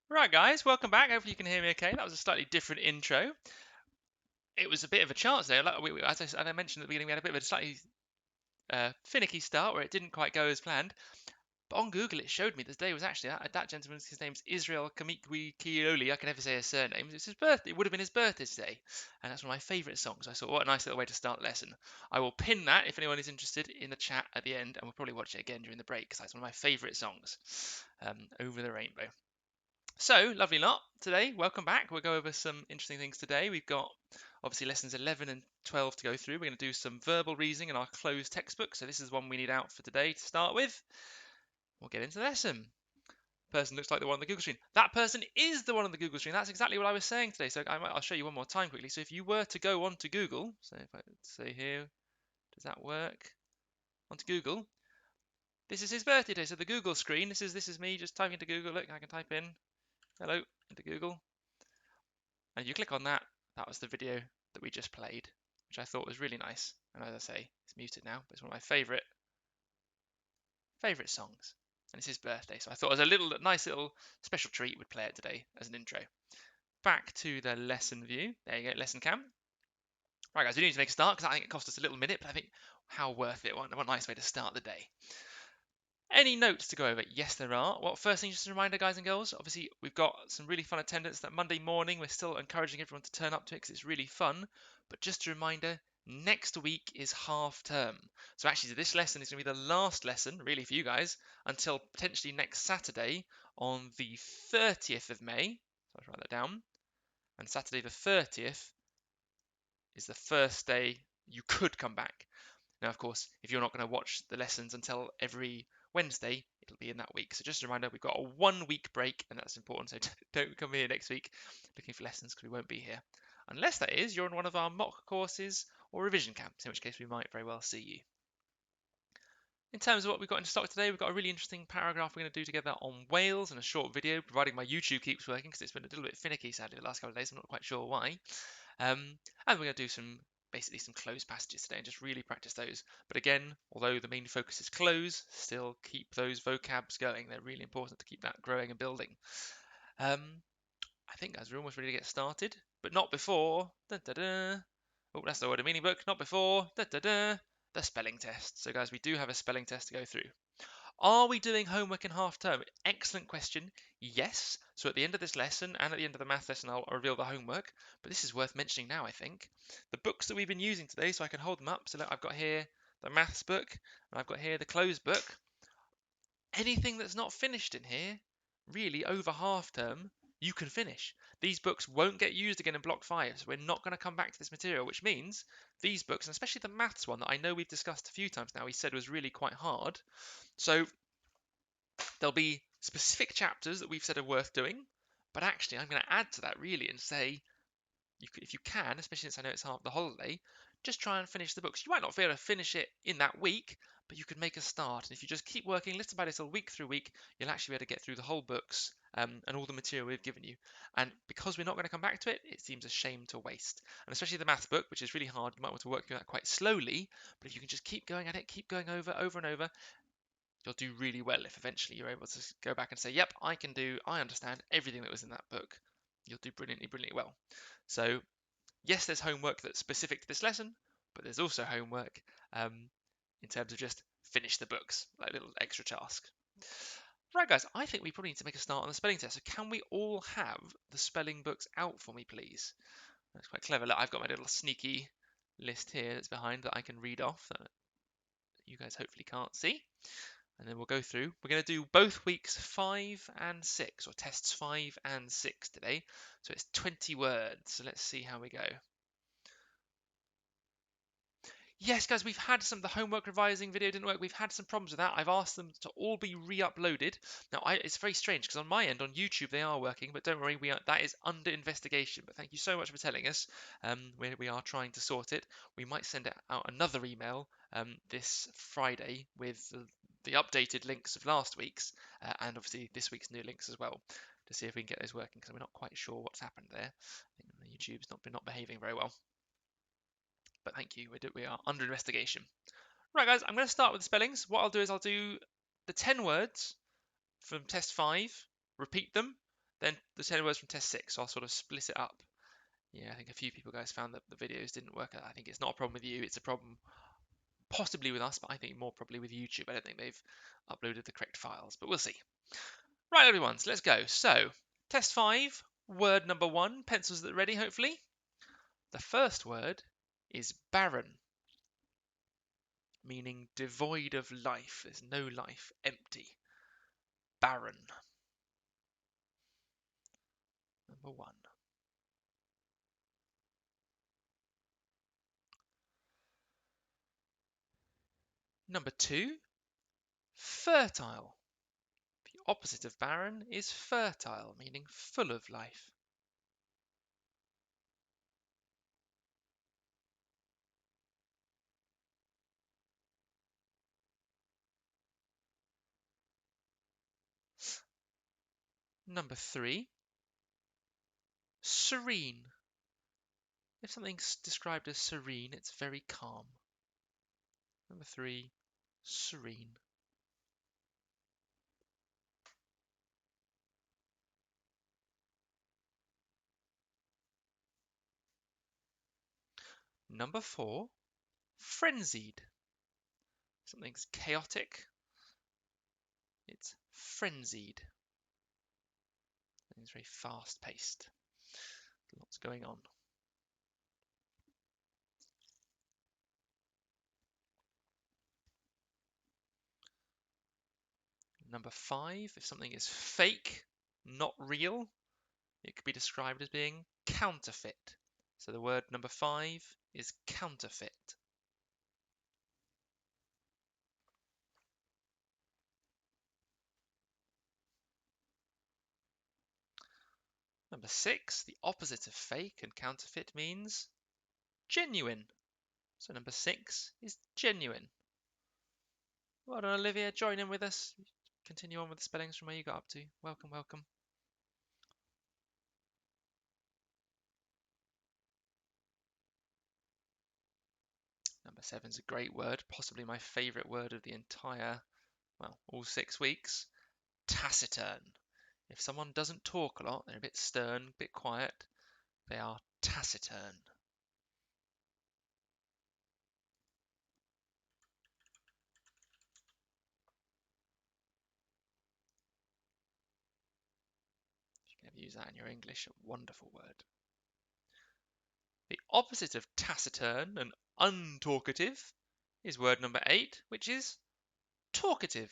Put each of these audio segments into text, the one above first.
Right, guys, welcome back. Hopefully you can hear me okay. That was a slightly different intro. It was a bit of a chance there. As I mentioned at the beginning, we had a bit of a slightly finicky start where it didn't quite go as planned. But on Google, it showed me this day was actually that gentleman. His name's Israel Kamikwi Kioli. I can never say his surname. It's his birthday. It would have been his birthday today, and that's one of my favourite songs. I thought, what a nice little way to start the lesson. I will pin that if anyone is interested in the chat at the end, and we'll probably watch it again during the break because that's one of my favourite songs. Over the Rainbow. So, lovely lot. Today, welcome back. We'll go over some interesting things today. We've got obviously lessons 11 and 12 to go through. We're going to do some verbal reasoning in our closed textbook. So this is one we need out for today to start with. We'll get into the lesson. Person looks like the one on the Google screen. That person is the one on the Google screen. That's exactly what I was saying today. So I'll show you one more time quickly. So if you were to go onto Google, so if I say here, does that work? Onto Google. This is his birthday day. So the Google screen. This is me just typing into Google. Look, I can type in hello into Google. And you click on that, that was the video that we just played, which I thought was really nice. And as I say, it's muted now, but it's one of my favourite songs. And it's his birthday, so I thought it was a nice little special treat we'd play it today as an intro. Back to the lesson view. There you go, lesson cam. Right, guys, we need to make a start because I think it cost us a little minute, but I think how worth it. What a nice way to start the day. Any notes to go over? Yes, there are. Well, first thing, just a reminder, guys and girls, obviously, we've got some really fun attendance that Monday morning. We're still encouraging everyone to turn up to it because it's really fun. But just a reminder, next week is half term. So actually, this lesson is going to be the last lesson, really, for you guys, until potentially next Saturday on the 30th of May. So I'll write that down. And Saturday the 30th is the first day you could come back. Now, of course, if you're not going to watch the lessons until every Wednesday, it'll be in that week. So just a reminder, we've got a 1 week break, and that's important. So don't come here next week looking for lessons because we won't be here. Unless that is you're on one of our mock courses or revision camps, in which case we might very well see you. In terms of what we've got in stock today, we've got a really interesting paragraph we're going to do together on whales and a short video, providing my YouTube keeps working because it's been a little bit finicky sadly the last couple of days. I'm not quite sure why. And we're going to do basically some closed passages today and just really practice those. But again, although the main focus is close, still keep those vocabs going. They're really important to keep that growing and building. I think, guys, we're almost ready to get started, but not before. Oh, that's the word of meaning book. Not before the spelling test. So, guys, we do have a spelling test to go through. Are we doing homework in half term? Excellent question. Yes. So at the end of this lesson and at the end of the math lesson, I'll reveal the homework. But this is worth mentioning now, I think. The books that we've been using today, so I can hold them up. So look, I've got here the maths book, and I've got here the closed book. Anything that's not finished in here, really over half term, you can finish. These books won't get used again in block 5, so we're not going to come back to this material, which means these books, and especially the maths one that I know we've discussed a few times now, he said was really quite hard. So there'll be specific chapters that we've said are worth doing, but actually I'm going to add to that really and say, if you can, especially since I know it's half the holiday, just try and finish the books. You might not be able to finish it in that week, but you can make a start. And if you just keep working little by little, week through week, you'll actually be able to get through the whole books and all the material we've given you. And because we're not going to come back to it, it seems a shame to waste. And especially the math book, which is really hard, you might want to work through that quite slowly. But if you can just keep going at it, keep going over and over, you'll do really well if eventually you're able to go back and say, yep, I understand everything that was in that book. You'll do brilliantly well. So yes, there's homework that's specific to this lesson, but there's also homework in terms of just finish the books, like a little extra task. Right, guys, I think we probably need to make a start on the spelling test. So can we all have the spelling books out for me, please? That's quite clever. Look, I've got my little sneaky list here that's behind that I can read off that you guys hopefully can't see. And then we'll go through. We're going to do both weeks 5 and 6, or tests 5 and 6 today. So it's 20 words. So let's see how we go. Yes, guys, we've had the homework revising video didn't work. We've had some problems with that. I've asked them to all be re-uploaded. Now, it's very strange because on my end, on YouTube, they are working, but don't worry, that is under investigation. But thank you so much for telling us. We are trying to sort it. We might send out another email this Friday with the updated links of last week's and obviously this week's new links as well to see if we can get those working because we're not quite sure what's happened there. I think YouTube's not behaving very well. But thank you, we are under investigation. Right, guys, I'm going to start with the spellings. What I'll do is I'll do the 10 words from test 5, repeat them, then the 10 words from test 6. So I'll sort of split it up. Yeah, I think a few people guys found that the videos didn't work. I think it's not a problem with you. It's a problem possibly with us, but I think more probably with YouTube. I don't think they've uploaded the correct files, but we'll see. Right, everyone, so let's go. So, test 5, word number 1. Pencils that are ready, hopefully. The first word is barren, meaning devoid of life. There's no life, empty. Barren. Number 1. Number 2, fertile. The opposite of barren is fertile, meaning full of life. Number 3, serene. If something's described as serene, it's very calm. Number 3, serene. Number 4, frenzied. Something's chaotic, it's frenzied. It's very fast paced. Lots going on. Number 5, if something is fake, not real, it could be described as being counterfeit. So the word number 5 is counterfeit. Number 6, the opposite of fake and counterfeit means genuine. So number 6 is genuine. Well done, Olivia. Join in with us. Continue on with the spellings from where you got up to. Welcome, welcome. Number 7 is a great word, possibly my favourite word of the entire, well, all 6 weeks. Taciturn. If someone doesn't talk a lot, they're a bit stern, a bit quiet, they are taciturn. You can ever use that in your English, a wonderful word. The opposite of taciturn and untalkative is word number 8, which is talkative.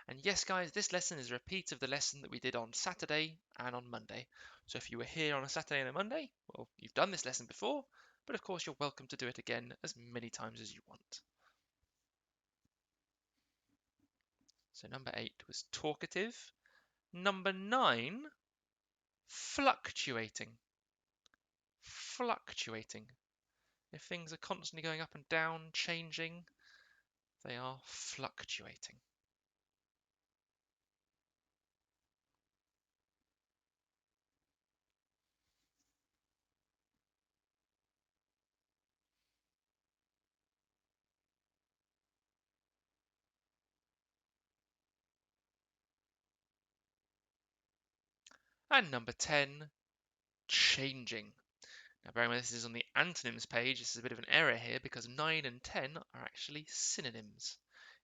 And yes, guys, this lesson is a repeat of the lesson that we did on Saturday and on Monday. So if you were here on a Saturday and a Monday, well, you've done this lesson before, but of course you're welcome to do it again as many times as you want. So number 8 was talkative. Number 9, fluctuating. Fluctuating. If things are constantly going up and down, changing, they are fluctuating. And number 10, changing. Now, bearing in mind this is on the antonyms page, this is a bit of an error here because 9 and 10 are actually synonyms.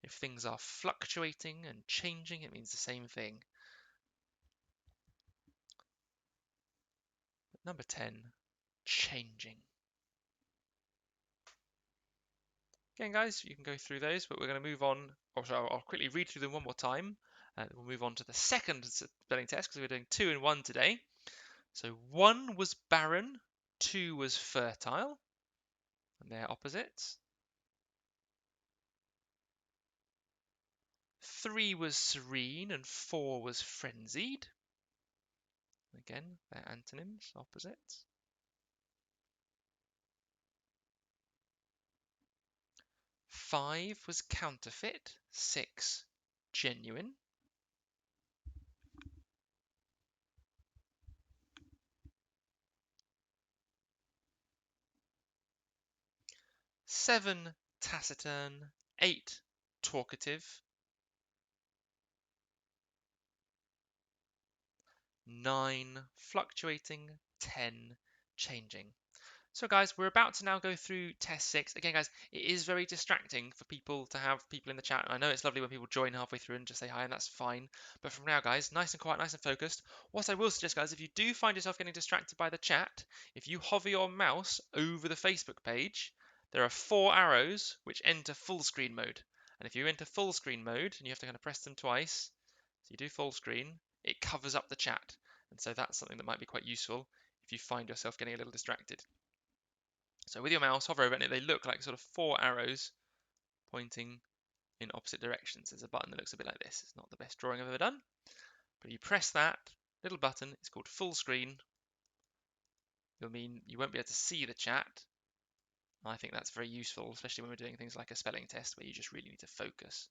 If things are fluctuating and changing, it means the same thing. But number 10, changing. Again, guys, you can go through those, but we're going to move on. I'll quickly read through them one more time. We'll move on to the second spelling test because we're doing 2 and 1 today. So 1 was barren, 2 was fertile, and they're opposites. 3 was serene, and 4 was frenzied. Again, they're antonyms, opposites. 5 was counterfeit, 6 genuine. 7 taciturn, 8 talkative. 9 fluctuating, 10 changing. So guys, we're about to now go through test 6. Again, guys, it is very distracting for people to have people in the chat. I know it's lovely when people join halfway through and just say hi, and that's fine. But from now, guys, nice and quiet, nice and focused. What I will suggest, guys, if you do find yourself getting distracted by the chat, if you hover your mouse over the Facebook page, there are 4 arrows which enter full screen mode. And if you enter full screen mode, and you have to kind of press them twice, so you do full screen, it covers up the chat. And so that's something that might be quite useful if you find yourself getting a little distracted. So with your mouse, hover over it, and they look like sort of 4 arrows pointing in opposite directions. There's a button that looks a bit like this. It's not the best drawing I've ever done, but you press that little button. It's called full screen. It'll mean you won't be able to see the chat. I think that's very useful, especially when we're doing things like a spelling test where you just really need to focus.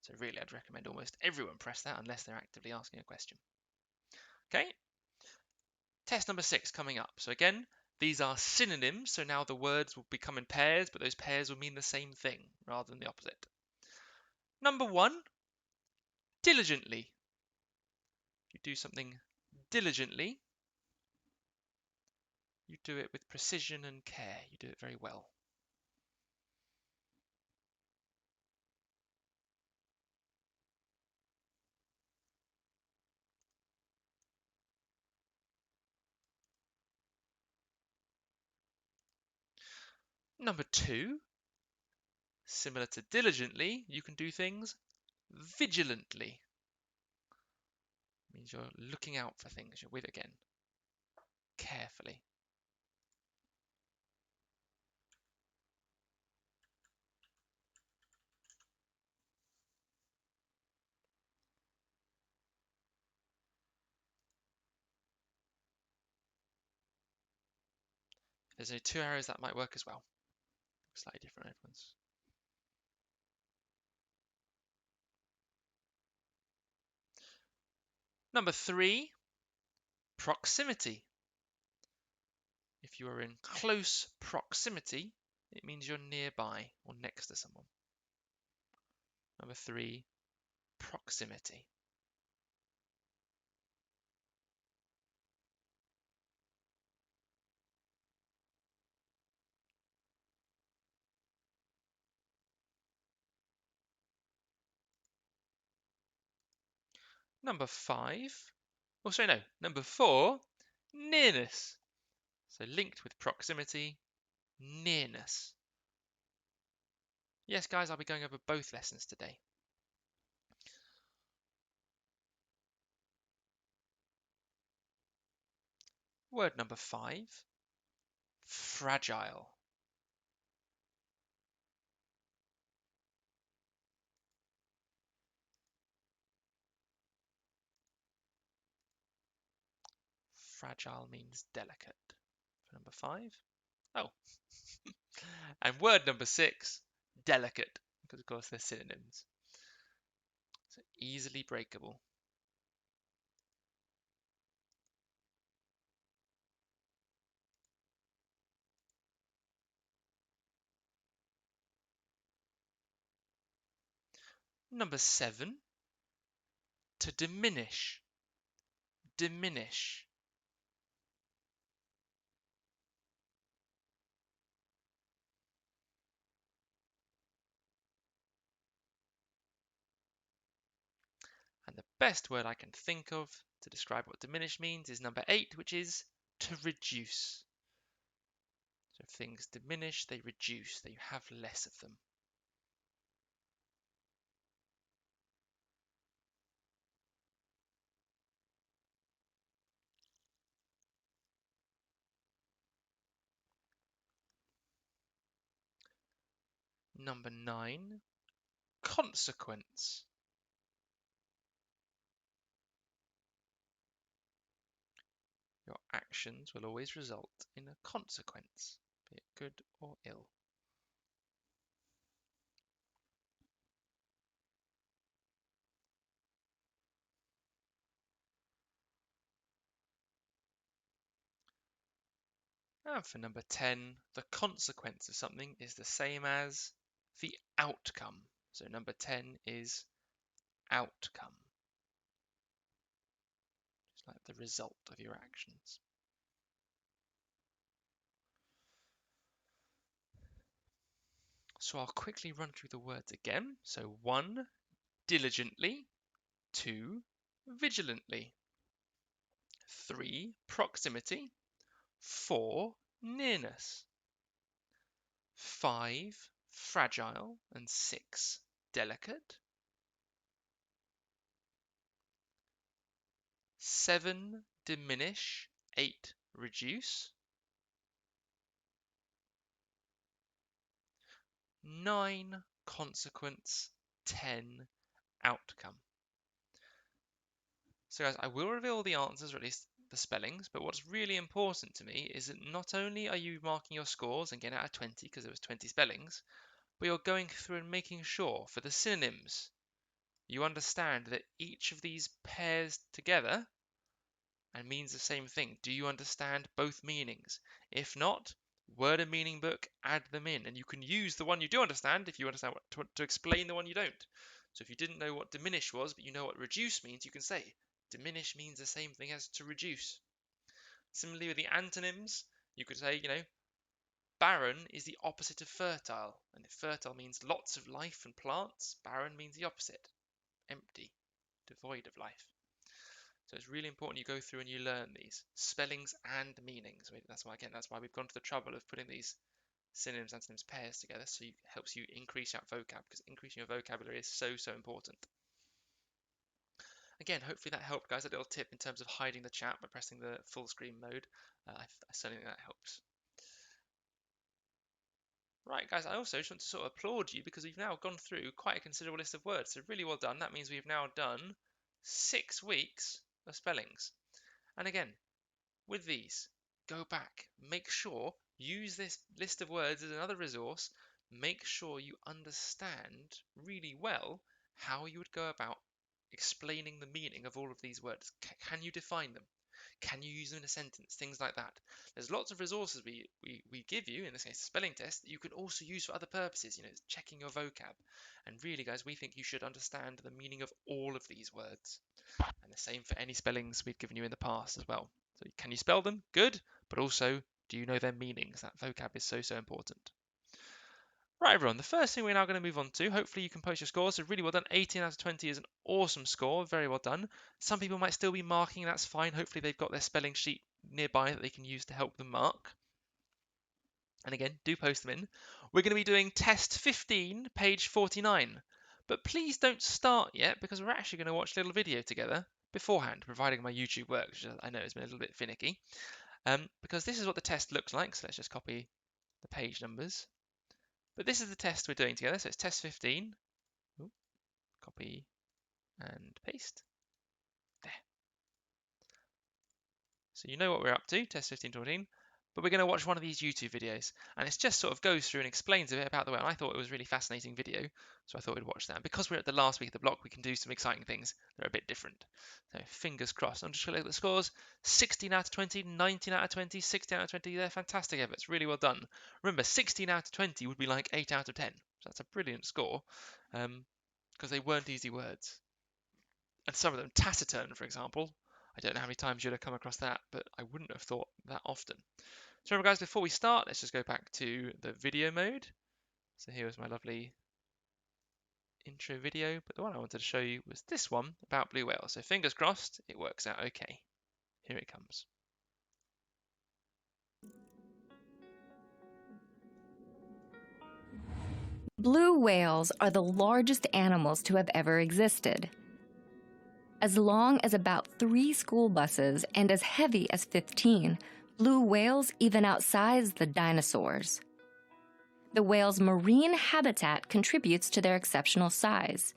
So really, I'd recommend almost everyone press that unless they're actively asking a question. Okay, test number 6 coming up. So again, these are synonyms, so now the words will become in pairs, but those pairs will mean the same thing rather than the opposite. Number 1, diligently. You do something diligently, you do it with precision and care. You do it very well. Number 2, similar to diligently, you can do things vigilantly. It means you're looking out for things. You're with it again. Carefully. If there's only 2 arrows, that might work as well. Slightly different on everyone's. Number 3, proximity. If you are in close proximity, it means you're nearby or next to someone. Number 3, proximity. Number 5, oh sorry, no, number 4, nearness. So linked with proximity, nearness. Yes, guys, I'll be going over both lessons today. Word number 5, fragile. Fragile means delicate. For number 5. Oh. And word number 6, delicate, because of course they're synonyms. So easily breakable. Number 7, to diminish. Diminish. And the best word I can think of to describe what diminish means is number 8, which is to reduce. So if things diminish, they reduce, they have less of them. Number 9, consequence. Your actions will always result in a consequence, be it good or ill. And for number 10, the consequence of something is the same as the outcome. So number 10 is outcome. Just like the result of your actions. So I'll quickly run through the words again. So 1, diligently. 2, vigilantly. 3, proximity. 4, nearness. 5, fragile. And 6, delicate. 7, diminish. 8, reduce. 9, consequence. 10, outcome. So guys, I will reveal the answers, or at least the spellings, but what's really important to me is that not only are you marking your scores and getting out of 20 because there was 20 spellings, but you're going through and making sure for the synonyms you understand that each of these pairs together and means the same thing. Do you understand both meanings? If not, word and meaning book, add them in, and you can use the one you do understand if you understand what to explain the one you don't. So if you didn't know what diminish was, but you know what reduce means, you can say diminish means the same thing as to reduce. Similarly with the antonyms, you could say, barren is the opposite of fertile, and if fertile means lots of life and plants, barren means the opposite, empty, devoid of life. So it's really important you go through and you learn these spellings and meanings. That's why we've gone to the trouble of putting these synonyms, antonyms, pairs together, so it helps you increase your vocab, because increasing your vocabulary is so important. Again, hopefully that helped, guys. A little tip in terms of hiding the chat by pressing the full screen mode. I certainly think that helps. Right, guys, I also just want to sort of applaud you because we've now gone through quite a considerable list of words. So really well done. That means we've now done 6 weeks of spellings. And again, with these, go back, make sure, use this list of words as another resource. Make sure you understand really well how you would go about explaining the meaning of all of these words. Can you define them? Can you use them in a sentence? Things like that. There's lots of resources we give you, in this case a spelling test, that you can also use for other purposes, checking your vocab. And really, guys, we think you should understand the meaning of all of these words. And the same for any spellings we've given you in the past as well. So can you spell them? Good. But also, do you know their meanings? That vocab is so important. Right, everyone, the first thing we're now going to move on to, hopefully you can post your scores. So really well done. 18 out of 20 is an awesome score. Very well done. Some people might still be marking. That's fine. Hopefully they've got their spelling sheet nearby that they can use to help them mark. And again, do post them in. We're going to be doing test 15, page 49. But please don't start yet, because we're actually going to watch a little video together beforehand, providing my YouTube works, which I know has been a little bit finicky. Because this is what the test looks like. So let's just copy the page numbers. But this is the test we're doing together. So it's test 15. Ooh, copy and paste. There. So you know what we're up to, test 15-14. But we're going to watch one of these YouTube videos. And it just sort of goes through and explains a bit about the way. And I thought it was a really fascinating video. So I thought we'd watch that. And because we're at the last week of the block, we can do some exciting things that are a bit different. So fingers crossed. I'm just going to look at the scores. 16 out of 20, 19 out of 20, 16 out of 20. They're fantastic efforts. Really well done. Remember, 16 out of 20 would be like 8 out of 10. So that's a brilliant score. Because they weren't easy words. And some of them, taciturn, for example. I don't know how many times you'd have come across that, but I wouldn't have thought that often. So remember, guys, before we start, let's just go back to the video mode. So here was my lovely intro video, but the one I wanted to show you was this one about blue whales. So fingers crossed, it works out okay. Here it comes. Blue whales are the largest animals to have ever existed. As long as about 3 school buses and as heavy as 15, blue whales even outsize the dinosaurs. The whale's marine habitat contributes to their exceptional size.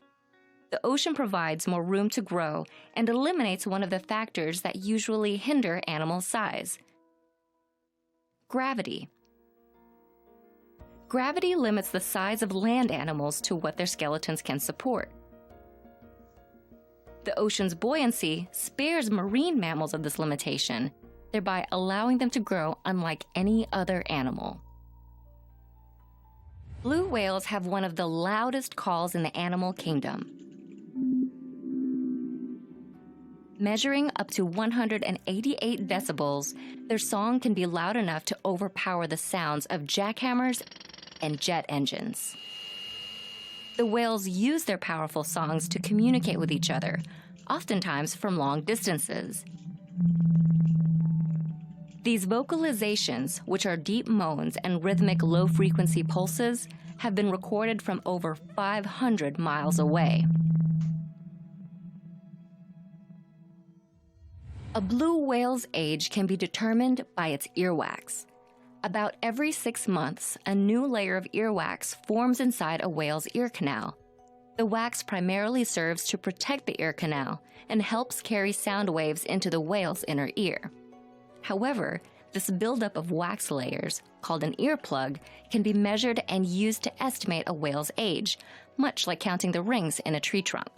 The ocean provides more room to grow and eliminates one of the factors that usually hinder animal size: gravity. Gravity limits the size of land animals to what their skeletons can support. The ocean's buoyancy spares marine mammals of this limitation, thereby allowing them to grow unlike any other animal. Blue whales have one of the loudest calls in the animal kingdom. Measuring up to 188 decibels, their song can be loud enough to overpower the sounds of jackhammers and jet engines. The whales use their powerful songs to communicate with each other, oftentimes from long distances. These vocalizations, which are deep moans and rhythmic low-frequency pulses, have been recorded from over 500 miles away. A blue whale's age can be determined by its earwax. About every 6 months, a new layer of earwax forms inside a whale's ear canal. The wax primarily serves to protect the ear canal and helps carry sound waves into the whale's inner ear. However, this buildup of wax layers, called an earplug, can be measured and used to estimate a whale's age, much like counting the rings in a tree trunk.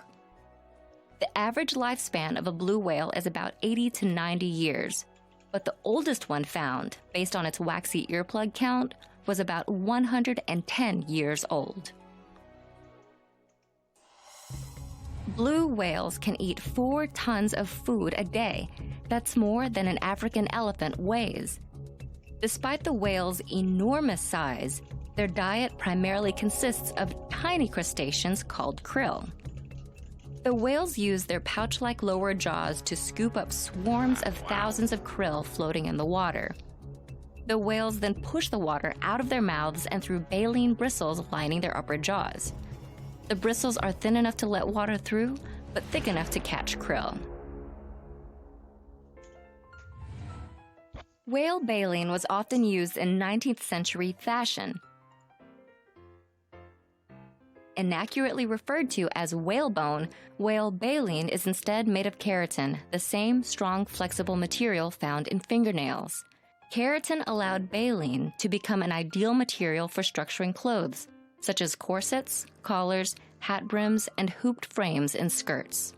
The average lifespan of a blue whale is about 80 to 90 years, but the oldest one found, based on its waxy earplug count, was about 110 years old. Blue whales can eat 4 tons of food a day. That's more than an African elephant weighs. Despite the whale's enormous size, their diet primarily consists of tiny crustaceans called krill. The whales use their pouch-like lower jaws to scoop up swarms of thousands of krill floating in the water. The whales then push the water out of their mouths and through baleen bristles lining their upper jaws. The bristles are thin enough to let water through, but thick enough to catch krill. Whale baleen was often used in 19th century fashion. Inaccurately referred to as whalebone, whale baleen is instead made of keratin, the same strong, flexible material found in fingernails. Keratin allowed baleen to become an ideal material for structuring clothes, such as corsets, collars, hat brims, and hooped frames in skirts.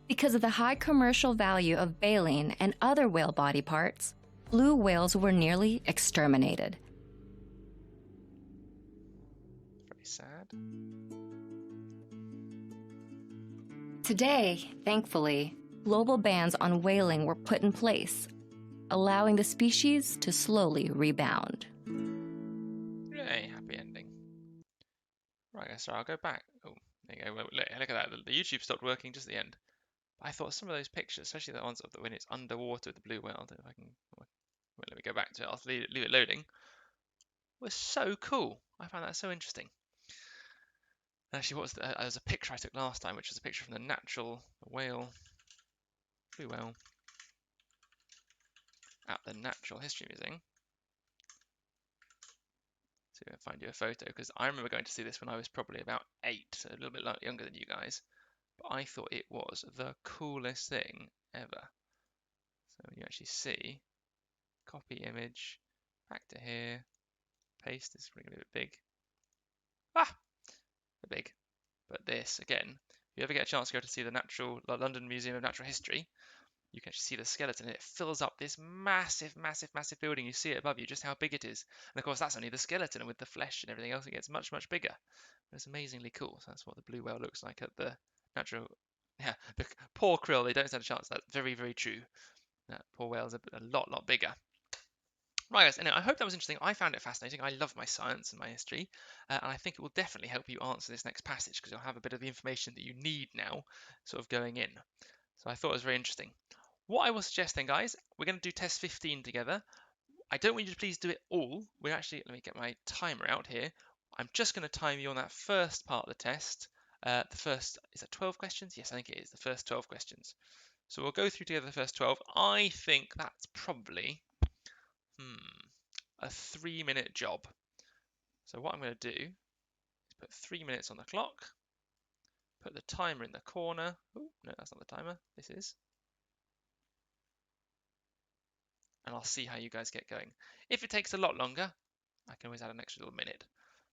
Because of the high commercial value of baleen and other whale body parts, blue whales were nearly exterminated. Very sad. Today, thankfully, global bans on whaling were put in place, allowing the species to slowly rebound. Yay, happy ending. Right, so I'll go back. Oh, there you go. Well, look at that. The YouTube stopped working just at the end. I thought some of those pictures, especially the ones of when it's underwater with the blue whale, I don't know if I can. Well, let me go back to it. I'll leave it loading. Was so cool. I found that so interesting. Actually, what was there was a picture I took last time, which was a picture from the natural whale, blue whale, at the Natural History Museum. So I'll find you a photo, because I remember going to see this when I was probably about 8, so a little bit younger than you guys. But I thought it was the coolest thing ever. So when you actually see, copy image, back to here, paste, this is really a bit big. Ah, big. But this, again, if you ever get a chance to go to see the London Museum of Natural History, you can actually see the skeleton. It fills up this massive, massive, massive building. You see it above you, just how big it is. And of course, that's only the skeleton, and with the flesh and everything else, it gets much, much bigger. But it's amazingly cool. So that's what the blue whale looks like at the natural. Yeah, the poor krill, they don't stand a chance. That's very, very true. That poor whale's a lot bigger. Right, guys, anyway, I hope that was interesting. I found it fascinating. I love my science and my history, and I think it will definitely help you answer this next passage, because you'll have a bit of the information that you need now, sort of going in. So I thought it was very interesting. What I will suggest then, guys, we're going to do test 15 together. I don't want you to please do it all. We're actually, let me get my timer out here. I'm just going to time you on that first part of the test. The first, is that 12 questions? Yes, I think it is, the first 12 questions. So we'll go through together the first 12. I think that's probably a 3-minute job. So what I'm going to do is put 3 minutes on the clock, put the timer in the corner. Oh, no, that's not the timer. This is. And I'll see how you guys get going. If it takes a lot longer, I can always add an extra little minute.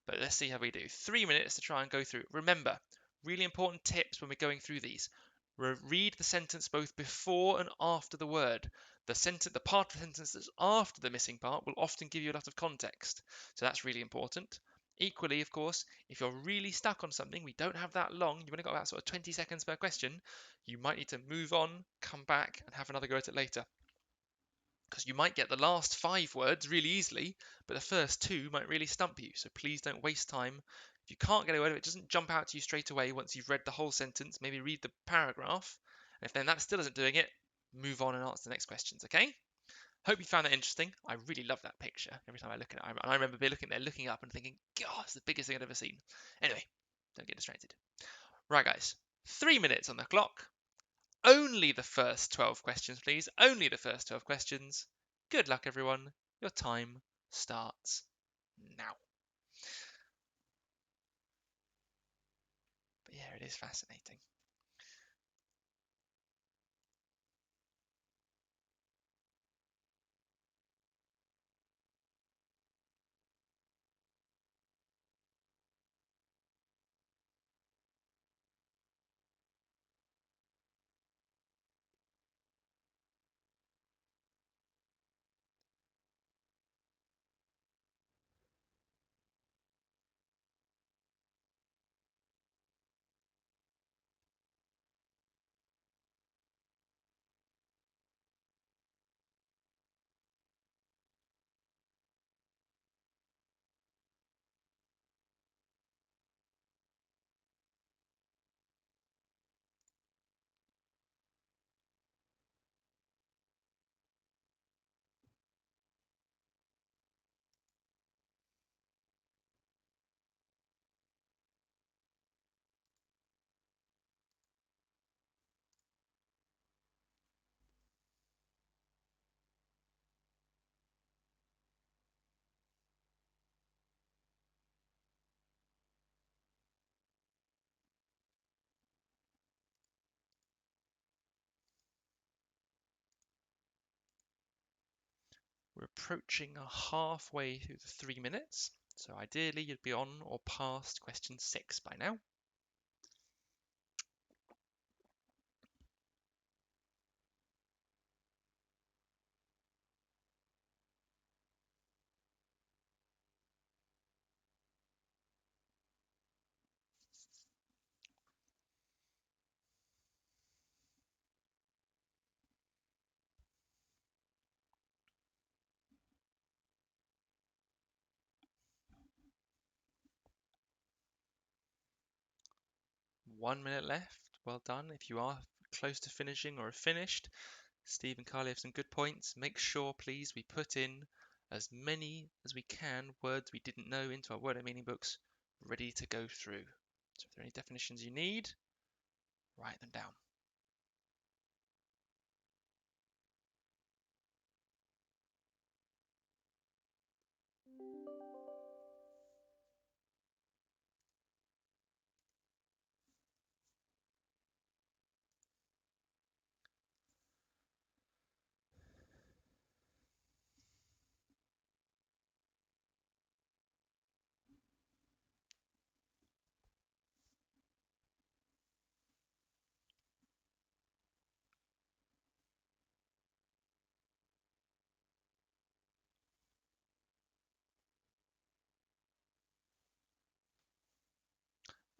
But let's see how we do. 3 minutes to try and go through. Remember, really important tips when we're going through these. Read the sentence both before and after the word. The part of the sentence that's after the missing part will often give you a lot of context. So that's really important. Equally, of course, if you're really stuck on something, we don't have that long, you've only got about sort of 20 seconds per question, you might need to move on, come back, and have another go at it later. Because you might get the last 5 words really easily, but the first 2 might really stump you. So please don't waste time. If you can't get a word, if it doesn't jump out to you straight away once you've read the whole sentence, maybe read the paragraph. And if then that still isn't doing it, move on and answer the next questions, okay? Hope you found that interesting. I really love that picture. Every time I look at it, and I remember looking there, looking up and thinking, God, it's the biggest thing I've ever seen. Anyway, don't get distracted. Right, guys, 3 minutes on the clock. Only the first 12 questions, please. Only the first 12 questions. Good luck, everyone. Your time starts now. But yeah, it is fascinating. We're approaching halfway through the 3 minutes. So ideally, you'd be on or past question 6 by now. One minute left. Well done. If you are close to finishing or have finished, Steve and Carly have some good points. Make sure, please, we put in as many as we can words we didn't know into our word and meaning books ready to go through. So if there are any definitions you need, write them down.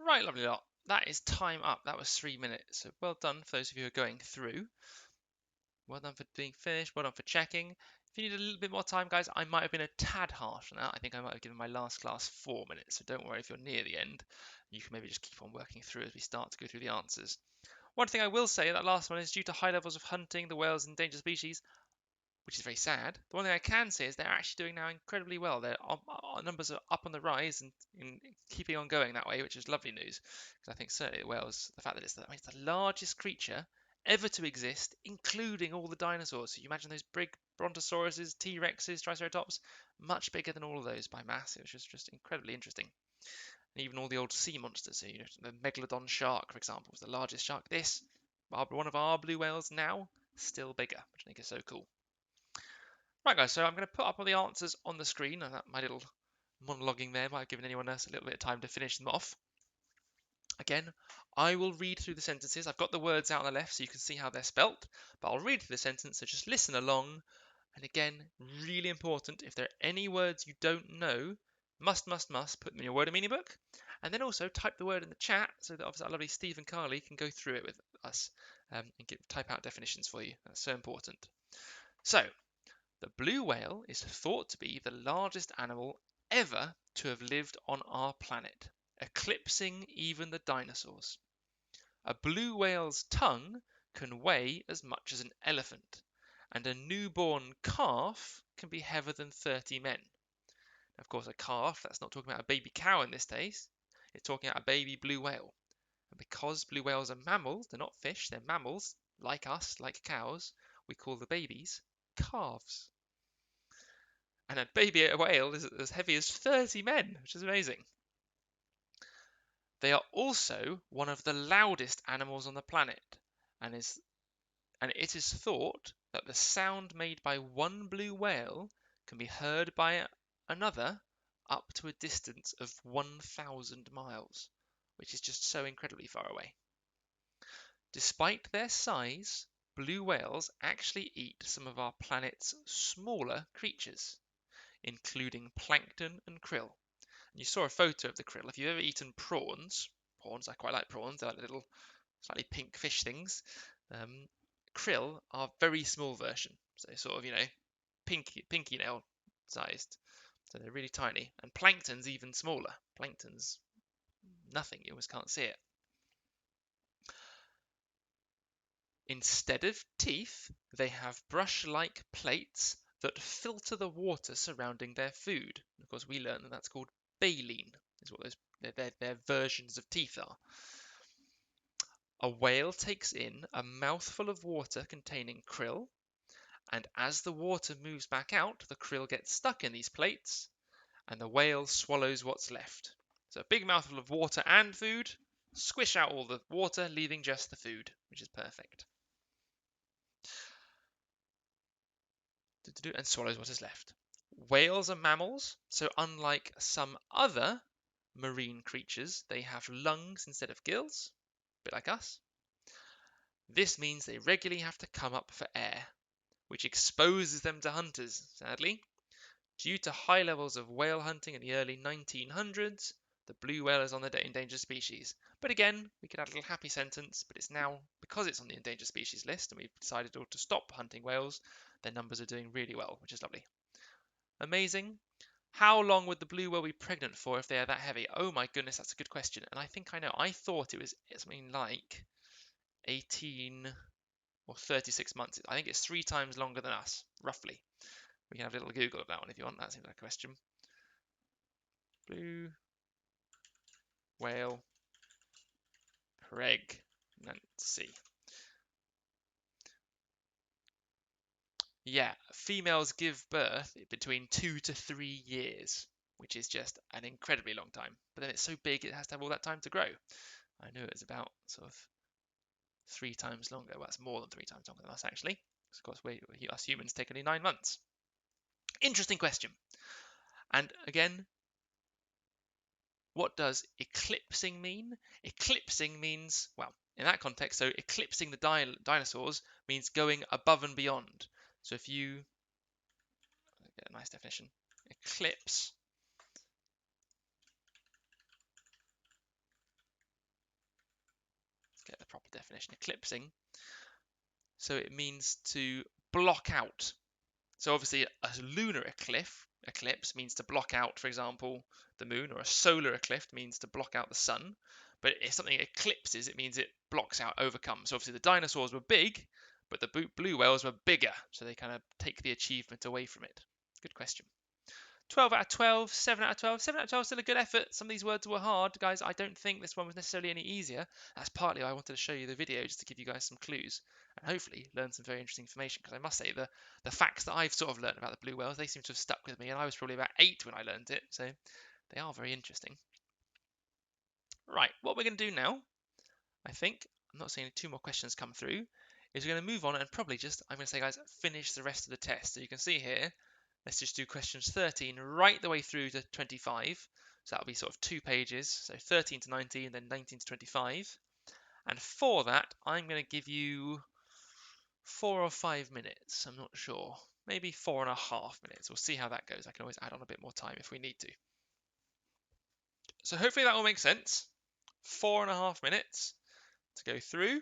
Right, lovely lot. That is time up. That was 3 minutes. So well done for those of you who are going through. Well done for being finished. Well done for checking. If you need a little bit more time, guys, I might have been a tad harsh on that. I think I might have given my last class 4 minutes. So don't worry if you're near the end. You can maybe just keep on working through as we start to go through the answers. One thing I will say, that last one is due to high levels of hunting the whales and endangered species, which is very sad. The one thing I can say is they're actually doing now incredibly well. Their numbers are up on the rise and keeping on going that way, which is lovely news. Because I think certainly the whales, the fact that it's the largest creature ever to exist, including all the dinosaurs. So you imagine those big brontosauruses, T-Rexes, Triceratops, much bigger than all of those by mass, which is just incredibly interesting. And even all the old sea monsters, so, the megalodon shark, for example, was the largest shark. This, one of our blue whales now, still bigger, which I think is so cool. Right, guys, so I'm going to put up all the answers on the screen, and my little monologuing there might have given anyone else a little bit of time to finish them off. Again, I will read through the sentences. I've got the words out on the left so you can see how they're spelt, but I'll read through the sentence, so just listen along. And again, really important, if there are any words you don't know, Must put them in your word and meaning book. And then also type the word in the chat so that obviously our lovely Steve and Carly can go through it with us and type out definitions for you. That's so important. So, the blue whale is thought to be the largest animal ever to have lived on our planet, eclipsing even the dinosaurs. A blue whale's tongue can weigh as much as an elephant, and a newborn calf can be heavier than 30 men. Of course, a calf, that's not talking about a baby cow in this case, it's talking about a baby blue whale. And because blue whales are mammals, they're not fish, they're mammals, like us, like cows, we call the babies calves. And a baby whale is as heavy as 30 men, which is amazing. They are also one of the loudest animals on the planet, and it is thought that the sound made by one blue whale can be heard by another up to a distance of 1,000 miles, which is just so incredibly far away. Despite their size, blue whales actually eat some of our planet's smaller creatures, including plankton and krill. And you saw a photo of the krill. If you've ever eaten prawns, I quite like prawns, they're like little slightly pink fish things. Krill are very small version, so sort of, pinky nail sized. So they're really tiny. And plankton's even smaller. Plankton's nothing, you almost can't see it. Instead of teeth, they have brush-like plates that filter the water surrounding their food. Of course, we learned that that's called baleen, is what their versions of teeth are. A whale takes in a mouthful of water containing krill, and as the water moves back out, the krill gets stuck in these plates, and the whale swallows what's left. So a big mouthful of water and food, squish out all the water, leaving just the food, which is perfect. And swallows what is left. Whales are mammals, so unlike some other marine creatures, they have lungs instead of gills, a bit like us. This means they regularly have to come up for air, which exposes them to hunters, sadly. Due to high levels of whale hunting in the early 1900s, the blue whale is on the endangered species. But again, we could add a little happy sentence, but it's now, because it's on the endangered species list and we've decided to stop hunting whales, their numbers are doing really well, which is lovely. Amazing. How long would the blue whale be pregnant for if they are that heavy? Oh my goodness, that's a good question. And I think I know. I thought it was something like 18 or 36 months. I think it's 3 times longer than us, roughly. We can have a little Google of that one if you want. That seems like a question. Blue whale pregnancy. Yeah, females give birth between 2 to 3 years, which is just an incredibly long time. But then it's so big it has to have all that time to grow. I knew it was about sort of 3 times longer. Well, that's more than 3 times longer than us, actually. Of course, us humans take only 9 months. Interesting question. And again, what does eclipsing mean? Eclipsing means, well, in that context, so eclipsing the dinosaurs means going above and beyond. So if you get a nice definition, eclipse let's get the proper definition. Eclipsing, so it means to block out. So obviously a lunar eclipse means to block out, for example, the moon, or a solar eclipse means to block out the sun. But if something eclipses, it means it blocks out, overcomes. So obviously the dinosaurs were big, but the blue whales were bigger, so they kind of take the achievement away from it. Good question. 12 out of 12, 7 out of 12. 7 out of 12 is still a good effort. Some of these words were hard, guys. I don't think this one was necessarily any easier. That's partly why I wanted to show you the video, just to give you guys some clues and hopefully learn some very interesting information. Because I must say, the facts that I've sort of learned about the blue whales, they seem to have stuck with me, and I was probably about 8 when I learned it, so they are very interesting. Right, what we're going to do now, I think, I'm not seeing 2 more questions come through, is we're going to move on and probably just, I'm going to say, guys, finish the rest of the test. So you can see here, let's just do questions 13 right the way through to 25. So that'll be sort of 2 pages. So 13 to 19, then 19 to 25. And for that, I'm going to give you 4 or 5 minutes. I'm not sure. Maybe 4.5 minutes. We'll see how that goes. I can always add on a bit more time if we need to. So hopefully that will make sense. 4.5 minutes to go through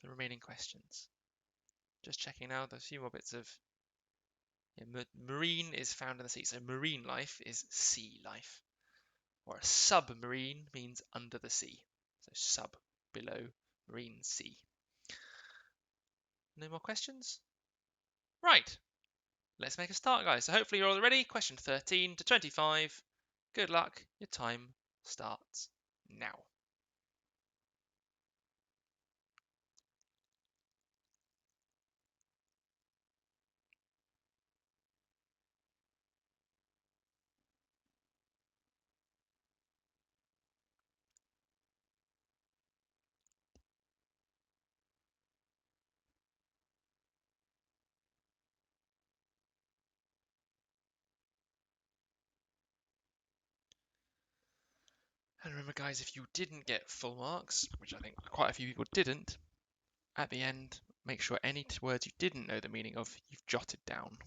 the remaining questions. Just checking now, there's a few more bits of... Yeah, marine is found in the sea, so marine life is sea life. Or a submarine means under the sea. So sub, below, marine, sea. No more questions? Right, let's make a start, guys. So hopefully you're all ready. Question 13 to 25. Good luck. Your time starts now. And remember, guys, if you didn't get full marks, which I think quite a few people didn't, at the end, make sure any words you didn't know the meaning of, you've jotted down.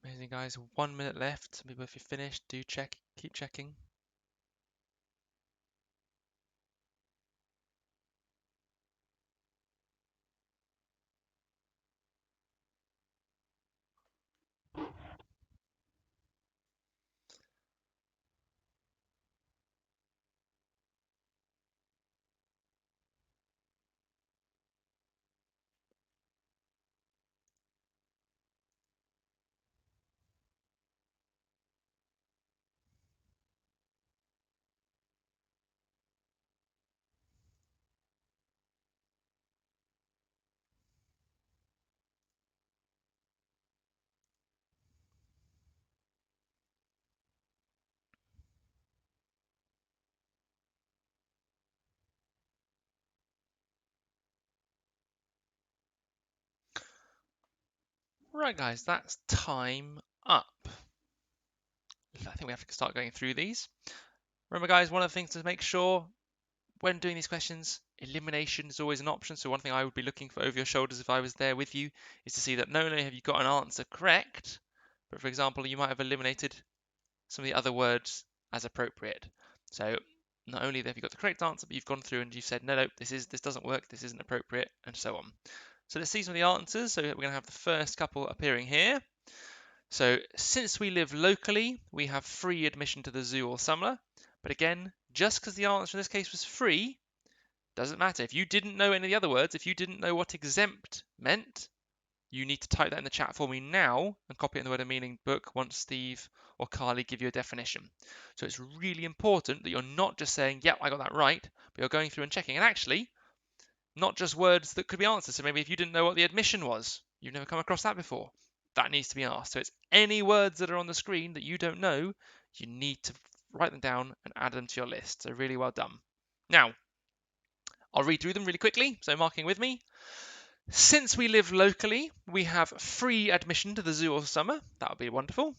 Amazing, guys. 1 minute left. Maybe if you're finished, do check. Keep checking. Right, guys, that's time up. I think we have to start going through these. Remember, guys, one of the things to make sure when doing these questions, elimination is always an option. So one thing I would be looking for over your shoulders if I was there with you is to see that not only have you got an answer correct, but for example, you might have eliminated some of the other words as appropriate. So not only have you got the correct answer, but you've gone through and you've said, no, this doesn't work, this isn't appropriate, and so on. So let's see some of the answers. So we're going to have the first couple appearing here. So since we live locally, we have free admission to the zoo all summer. But again, just because the answer in this case was free, doesn't matter. If you didn't know any of the other words, if you didn't know what exempt meant, you need to type that in the chat for me now and copy it in the word and meaning book once Steve or Carly give you a definition. So it's really important that you're not just saying, yep, I got that right, but you're going through and checking. And actually, not just words that could be answered. So maybe if you didn't know what the admission was, you've never come across that before, that needs to be asked. So it's any words that are on the screen that you don't know, you need to write them down and add them to your list. So really well done. Now, I'll read through them really quickly, so marking with me. Since we live locally, we have free admission to the zoo all summer. That would be wonderful.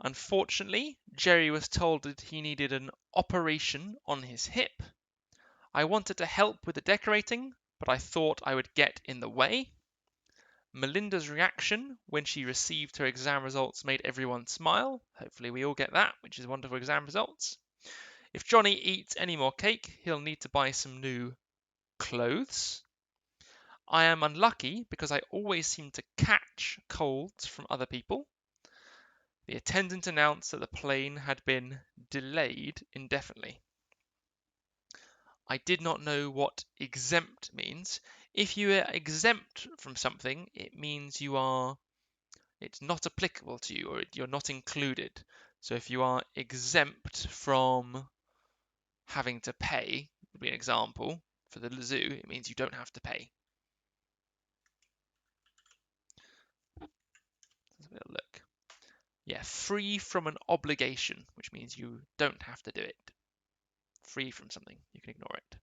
Unfortunately, Jerry was told that he needed an operation on his hip. I wanted to help with the decorating, but I thought I would get in the way. Melinda's reaction when she received her exam results made everyone smile. Hopefully we all get that, which is wonderful exam results. If Johnny eats any more cake, he'll need to buy some new clothes. I am unlucky because I always seem to catch colds from other people. The attendant announced that the plane had been delayed indefinitely. I did not know what exempt means. If you are exempt from something, it means it's not applicable to you or you're not included. So if you are exempt from having to pay, would be an example for the zoo, it means you don't have to pay. Let's have a look. Yeah, free from an obligation, which means you don't have to do it. Free from something, you can ignore it.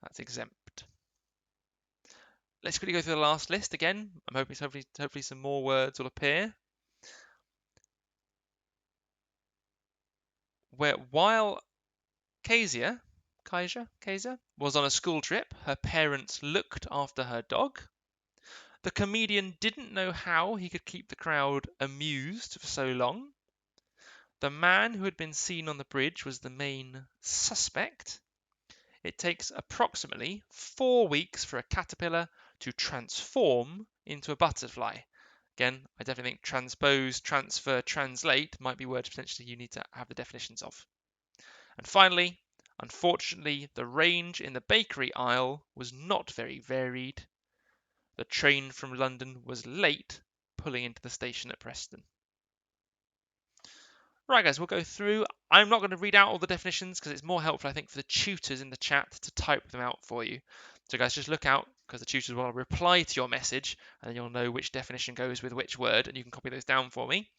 That's exempt. Let's quickly go through the last list again. I'm hoping hopefully some more words will appear. While Kezia was on a school trip, her parents looked after her dog. The comedian didn't know how he could keep the crowd amused for so long. The man who had been seen on the bridge was the main suspect. It takes approximately 4 weeks for a caterpillar to transform into a butterfly. Again, I definitely think transpose, transfer, translate might be words potentially you need to have the definitions of. And finally, unfortunately, the range in the bakery aisle was not very varied. The train from London was late, pulling into the station at Preston. Right, guys, we'll go through. I'm not going to read out all the definitions because it's more helpful, I think, for the tutors in the chat to type them out for you. So, guys, just look out because the tutors will reply to your message and then you'll know which definition goes with which word and you can copy those down for me.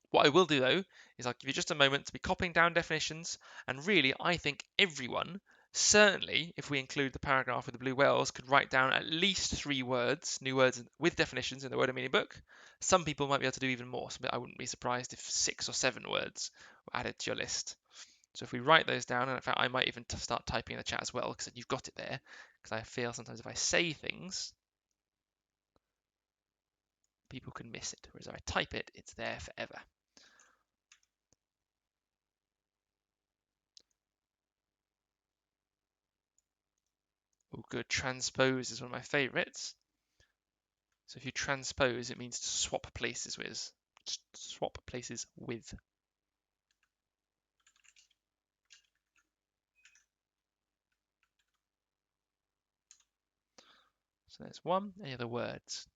What I will do though is I'll give you just a moment to be copying down definitions, and really I think everyone, certainly if we include the paragraph with the blue whales, could write down at least 3 words, new words with definitions in the word and meaning book. Some people might be able to do even more, so I wouldn't be surprised if 6 or 7 words were added to your list. So if we write those down, and in fact I might even start typing in the chat as well because you've got it there, because I feel sometimes if I say things, people can miss it, whereas if I type it, it's there forever. Oh, good. Transpose is one of my favorites. So if you transpose, it means to swap places with. Swap places with. So there's one. Any other words?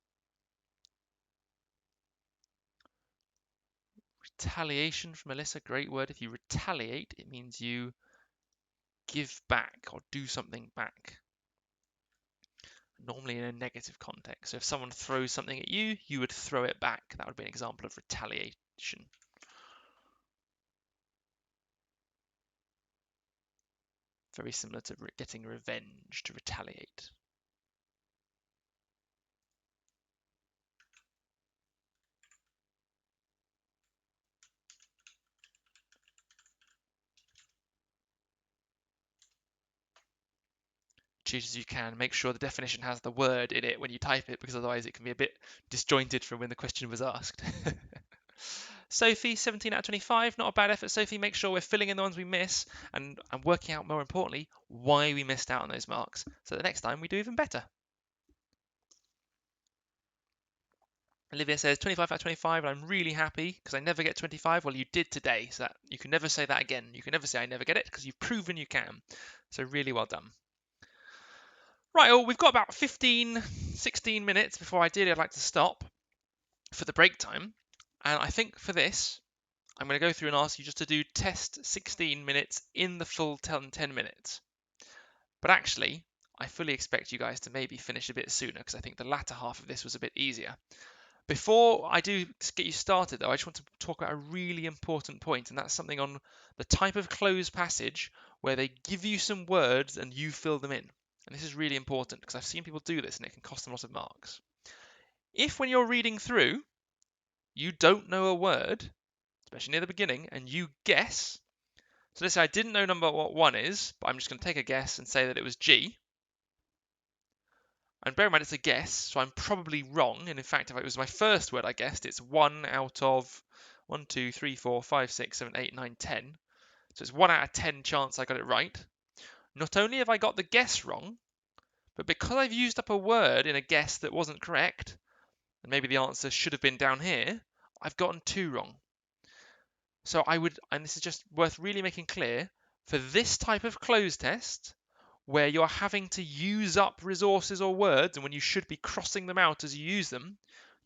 Retaliation from Melissa, great word. If you retaliate, it means you give back or do something back. Normally in a negative context. So if someone throws something at you, you would throw it back. That would be an example of retaliation. Very similar to getting revenge, to retaliate. cheat as you can. Make sure the definition has the word in it when you type it, because otherwise it can be a bit disjointed from when the question was asked. Sophie, 17 out of 25. Not a bad effort, Sophie. Make sure we're filling in the ones we miss and working out, more importantly, why we missed out on those marks. So the next time we do even better. Olivia says 25 out of 25, and I'm really happy because I never get 25. Well, you did today, so that you can never say that again. You can never say I never get it because you've proven you can. So really well done. Right, well, we've got about 15, 16 minutes before ideally I'd like to stop for the break time. And I think for this, I'm going to go through and ask you just to do test 16 minutes in the full 10 minutes. But actually, I fully expect you guys to maybe finish a bit sooner because I think the latter half of this was a bit easier. Before I do get you started, though, I just want to talk about a really important point, and that's something on the type of closed passage where they give you some words and you fill them in. And this is really important because I've seen people do this and it can cost them a lot of marks. If when you're reading through, you don't know a word, especially near the beginning, and you guess, so let's say I didn't know number what one is, but I'm just going to take a guess and say that it was G. And bear in mind, it's a guess, so I'm probably wrong. And in fact, if it was my first word I guessed, it's 1 out of 1, 2, 3, 4, 5, 6, 7, 8, 9, 10. So it's 1 out of 10 chance I got it right. Not only have I got the guess wrong, but because I've used up a word in a guess that wasn't correct, and maybe the answer should have been down here, I've gotten 2 wrong. So I would, and this is just worth really making clear, for this type of cloze test, where you're having to use up resources or words, and when you should be crossing them out as you use them,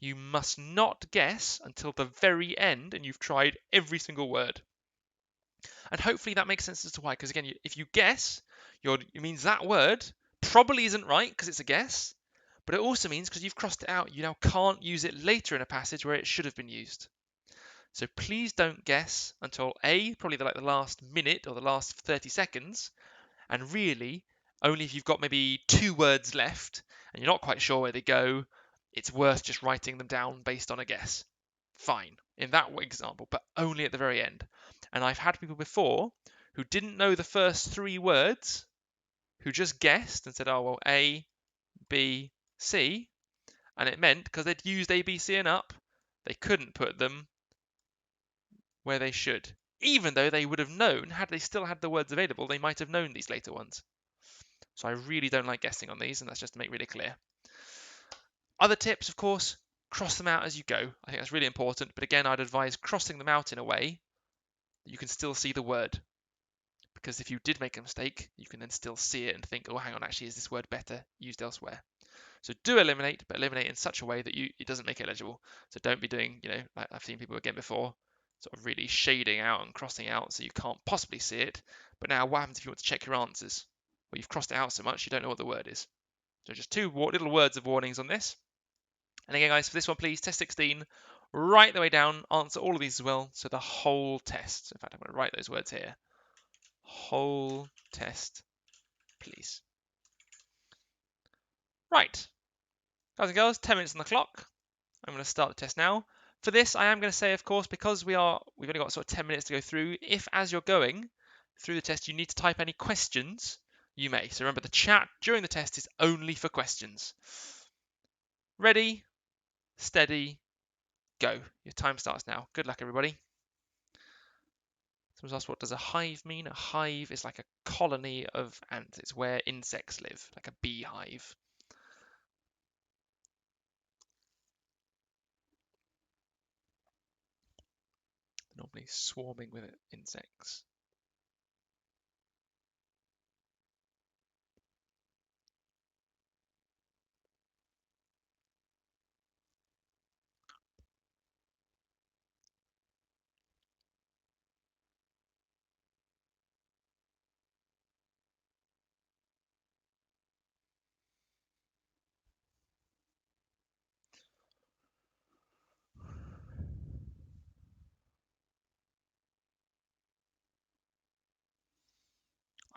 you must not guess until the very end and you've tried every single word. And hopefully that makes sense as to why, because again, if you guess, it means that word probably isn't right because it's a guess, but it also means because you've crossed it out, you now can't use it later in a passage where it should have been used. So please don't guess until probably the last minute or the last 30 seconds, and really only if you've got maybe 2 words left and you're not quite sure where they go, it's worth just writing them down based on a guess. Fine, in that example, but only at the very end. And I've had people before who didn't know the first 3 words, who just guessed and said, oh, well, A, B, C, and it meant because they'd used A, B, C and up, they couldn't put them where they should. Even though they would have known, had they still had the words available, they might have known these later ones. So I really don't like guessing on these, and that's just to make really clear. Other tips, of course, cross them out as you go. I think that's really important, but again, I'd advise crossing them out in a way that you can still see the word. Because if you did make a mistake, you can then still see it and think, oh, hang on, actually, is this word better used elsewhere? So do eliminate, but eliminate in such a way that it doesn't make it legible. So don't be doing, like I've seen people again before, sort of really shading out and crossing out so you can't possibly see it. But now what happens if you want to check your answers? Well, you've crossed it out so much you don't know what the word is. So just 2 little words of warnings on this. And again, guys, for this one, please, test 16, write the way down, answer all of these as well. So the whole test. In fact, I'm going to write those words here. Whole test, please. Right. Guys and girls, 10 minutes on the clock. I'm going to start the test now. For this, I am going to say, of course, because we've only got sort of 10 minutes to go through, if as you're going through the test, you need to type any questions, you may. So remember, the chat during the test is only for questions. Ready, steady, go. Your time starts now. Good luck, everybody. Someone's asked, what does a hive mean? A hive is like a colony of ants. It's where insects live, like a beehive. Normally swarming with insects.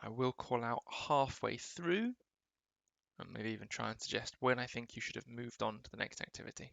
I will call out halfway through and maybe even try and suggest when I think you should have moved on to the next activity.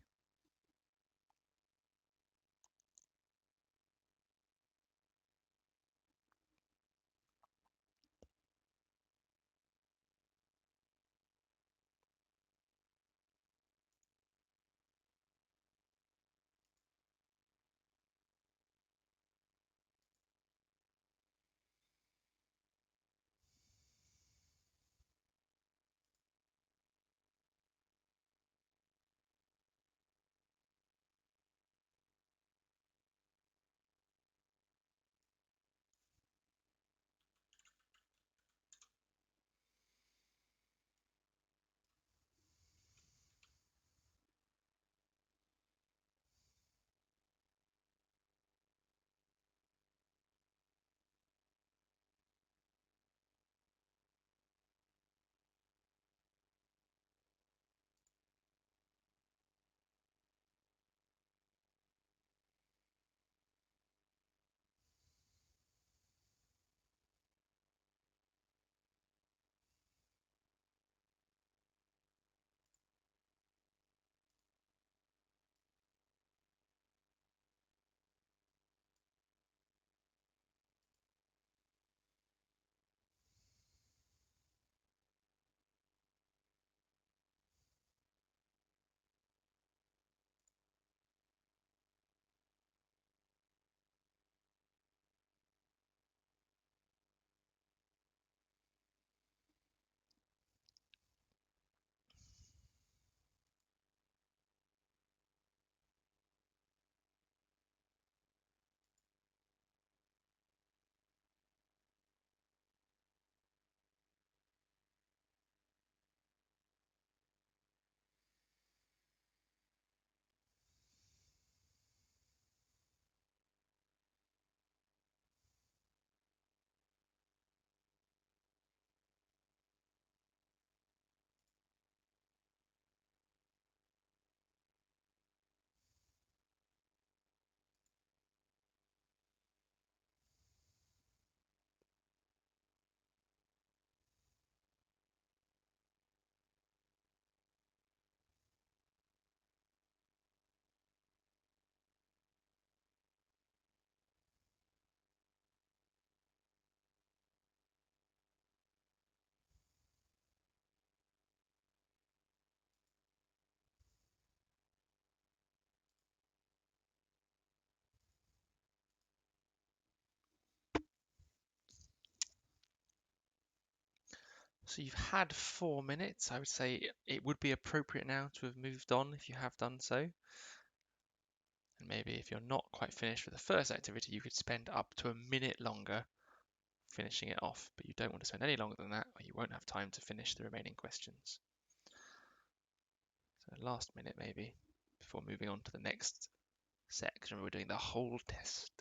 So you've had 4 minutes. I would say it would be appropriate now to have moved on if you have done so. And maybe if you're not quite finished with the first activity, you could spend up to a minute longer finishing it off, but you don't want to spend any longer than that, or you won't have time to finish the remaining questions. So last minute maybe, before moving on to the next section. We're doing the whole test.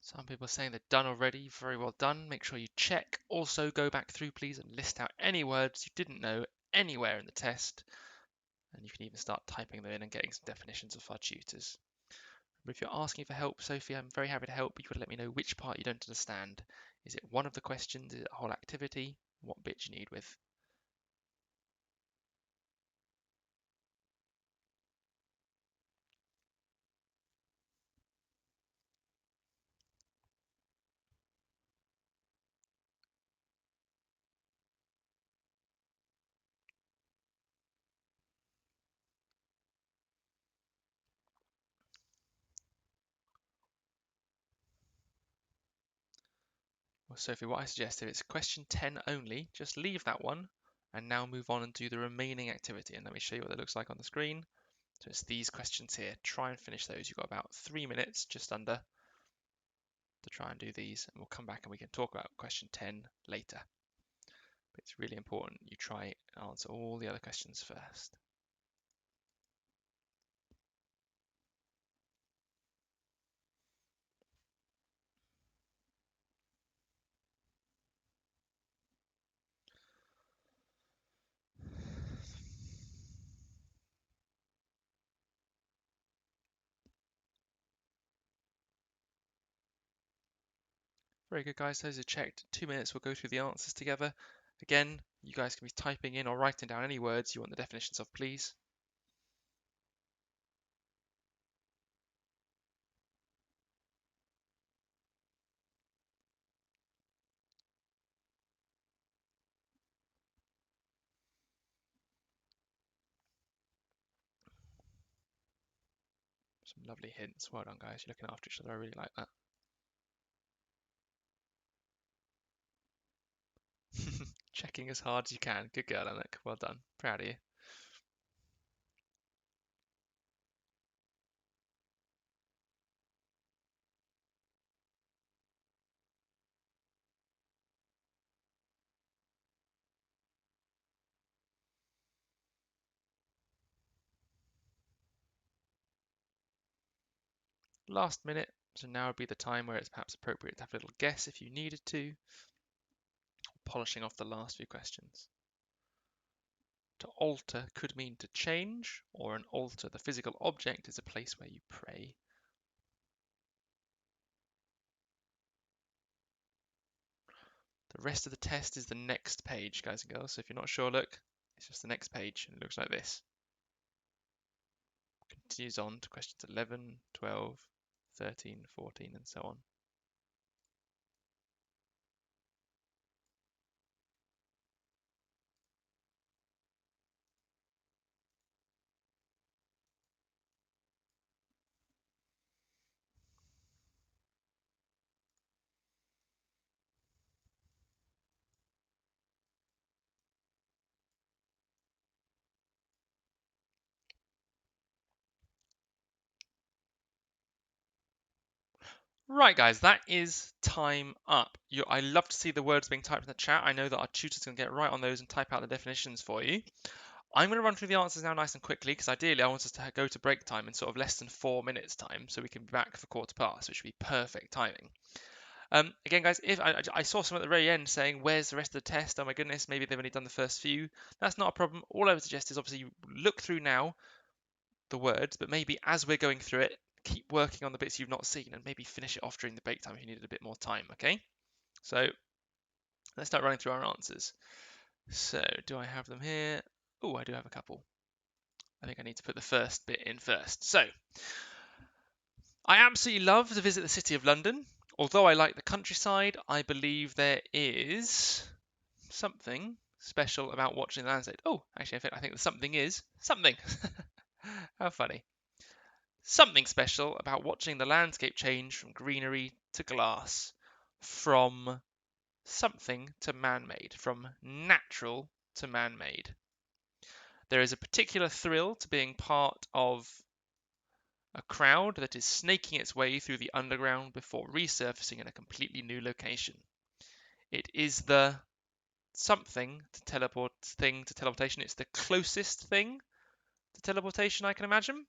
Some people are saying they're done already. Very well done. Make sure you check. Also, go back through, please, and list out any words you didn't know anywhere in the test. And you can even start typing them in and getting some definitions of our tutors. But if you're asking for help, Sophie, I'm very happy to help. You've got to let me know which part you don't understand. Is it one of the questions? Is it a whole activity? What bit you need with? Well, Sophie, what I suggest, if it's question 10 only, just leave that one and now move on and do the remaining activity. And let me show you what that looks like on the screen. So it's these questions here. Try and finish those. You've got about 3 minutes, just under, to try and do these. And we'll come back and we can talk about question 10 later. But it's really important you try and answer all the other questions first. Very good, guys. Those are checked. 2 minutes, we'll go through the answers together. Again, you guys can be typing in or writing down any words you want the definitions of, please. Some lovely hints. Well done, guys. You're looking after each other. I really like that. Checking as hard as you can. Good girl, Anik. Well done. Proud of you. last minute, so now would be the time where it's perhaps appropriate to have a little guess if you needed to, polishing off the last few questions. To alter could mean to change, or an altar, the physical object, is a place where you pray. The rest of the test is the next page, guys and girls. So if you're not sure, look, it's just the next page, and it looks like this. Continues on to questions 11, 12, 13, 14, and so on. Right, guys, that is time up. I love to see the words being typed in the chat. I know that our tutor's going to get right on those and type out the definitions for you. I'm going to run through the answers now nice and quickly because ideally I want us to go to break time in sort of less than 4 minutes time so we can be back for quarter past, which would be perfect timing. Again, guys, if I saw some at the very end saying, where's the rest of the test? Oh my goodness, maybe they've only done the first few. That's not a problem. All I would suggest is obviously you look through now the words, but maybe as we're going through it, keep working on the bits you've not seen and maybe finish it off during the break time if you needed a bit more time, okay? So let's start running through our answers. So do I have them here? Oh, I do have a couple. I think I need to put the first bit in first. So I absolutely love to visit the City of London. Although I like the countryside, I believe there is something special about watching the landscape. Oh, actually, I think the something is something. How funny. Something special about watching the landscape change from greenery to glass, from something to man-made, from natural to man-made. There is a particular thrill to being part of a crowd that is snaking its way through the underground before resurfacing in a completely new location. It is the something to teleportation. It's the closest thing to teleportation I can imagine.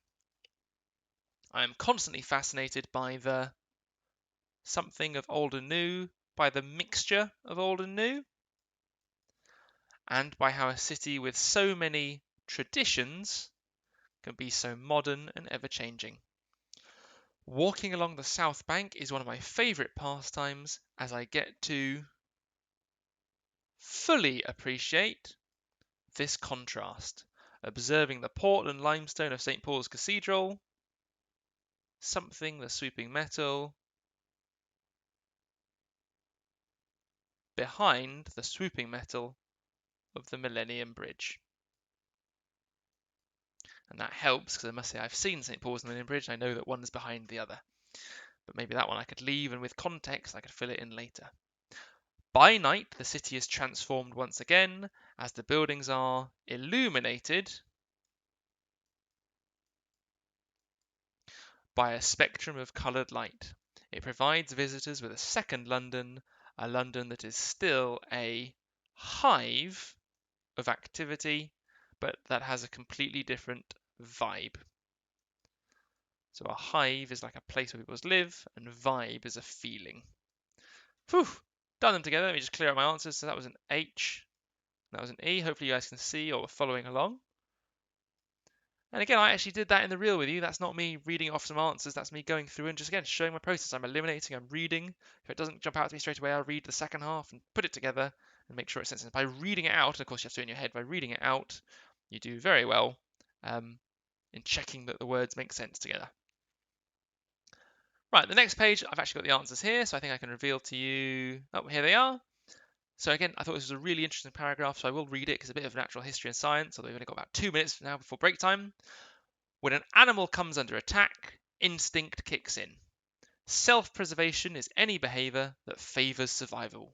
I am constantly fascinated by the something of old and new, by the mixture of old and new, and by how a city with so many traditions can be so modern and ever-changing. Walking along the South Bank is one of my favourite pastimes as I get to fully appreciate this contrast, observing the Portland limestone of St. Paul's Cathedral, something the swooping metal, behind the swooping metal of the Millennium Bridge. And that helps because I must say I've seen St. Paul's and Millennium Bridge and I know that one is behind the other. But maybe that one I could leave and with context I could fill it in later. By night, the city is transformed once again as the buildings are illuminated by a spectrum of coloured light. It provides visitors with a second London, a London that is still a hive of activity, but that has a completely different vibe. So a hive is like a place where people live, and vibe is a feeling. Whew, done them together. Let me just clear up my answers. So that was an H, that was an E. Hopefully you guys can see or following along. And again, I actually did that in the reel with you. That's not me reading off some answers. That's me going through and just, again, showing my process. I'm eliminating, I'm reading. If it doesn't jump out to me straight away, I'll read the second half and put it together and make sure it makes sense. By reading it out, and of course you have to do it in your head, by reading it out, you do very well in checking that the words make sense together. Right, the next page, I've actually got the answers here, so I think I can reveal to you. Oh, here they are. So again, I thought this was a really interesting paragraph, so I will read it because it's a bit of natural history and science, although we've only got about 2 minutes now before break time. When an animal comes under attack, instinct kicks in. Self-preservation is any behavior that favors survival.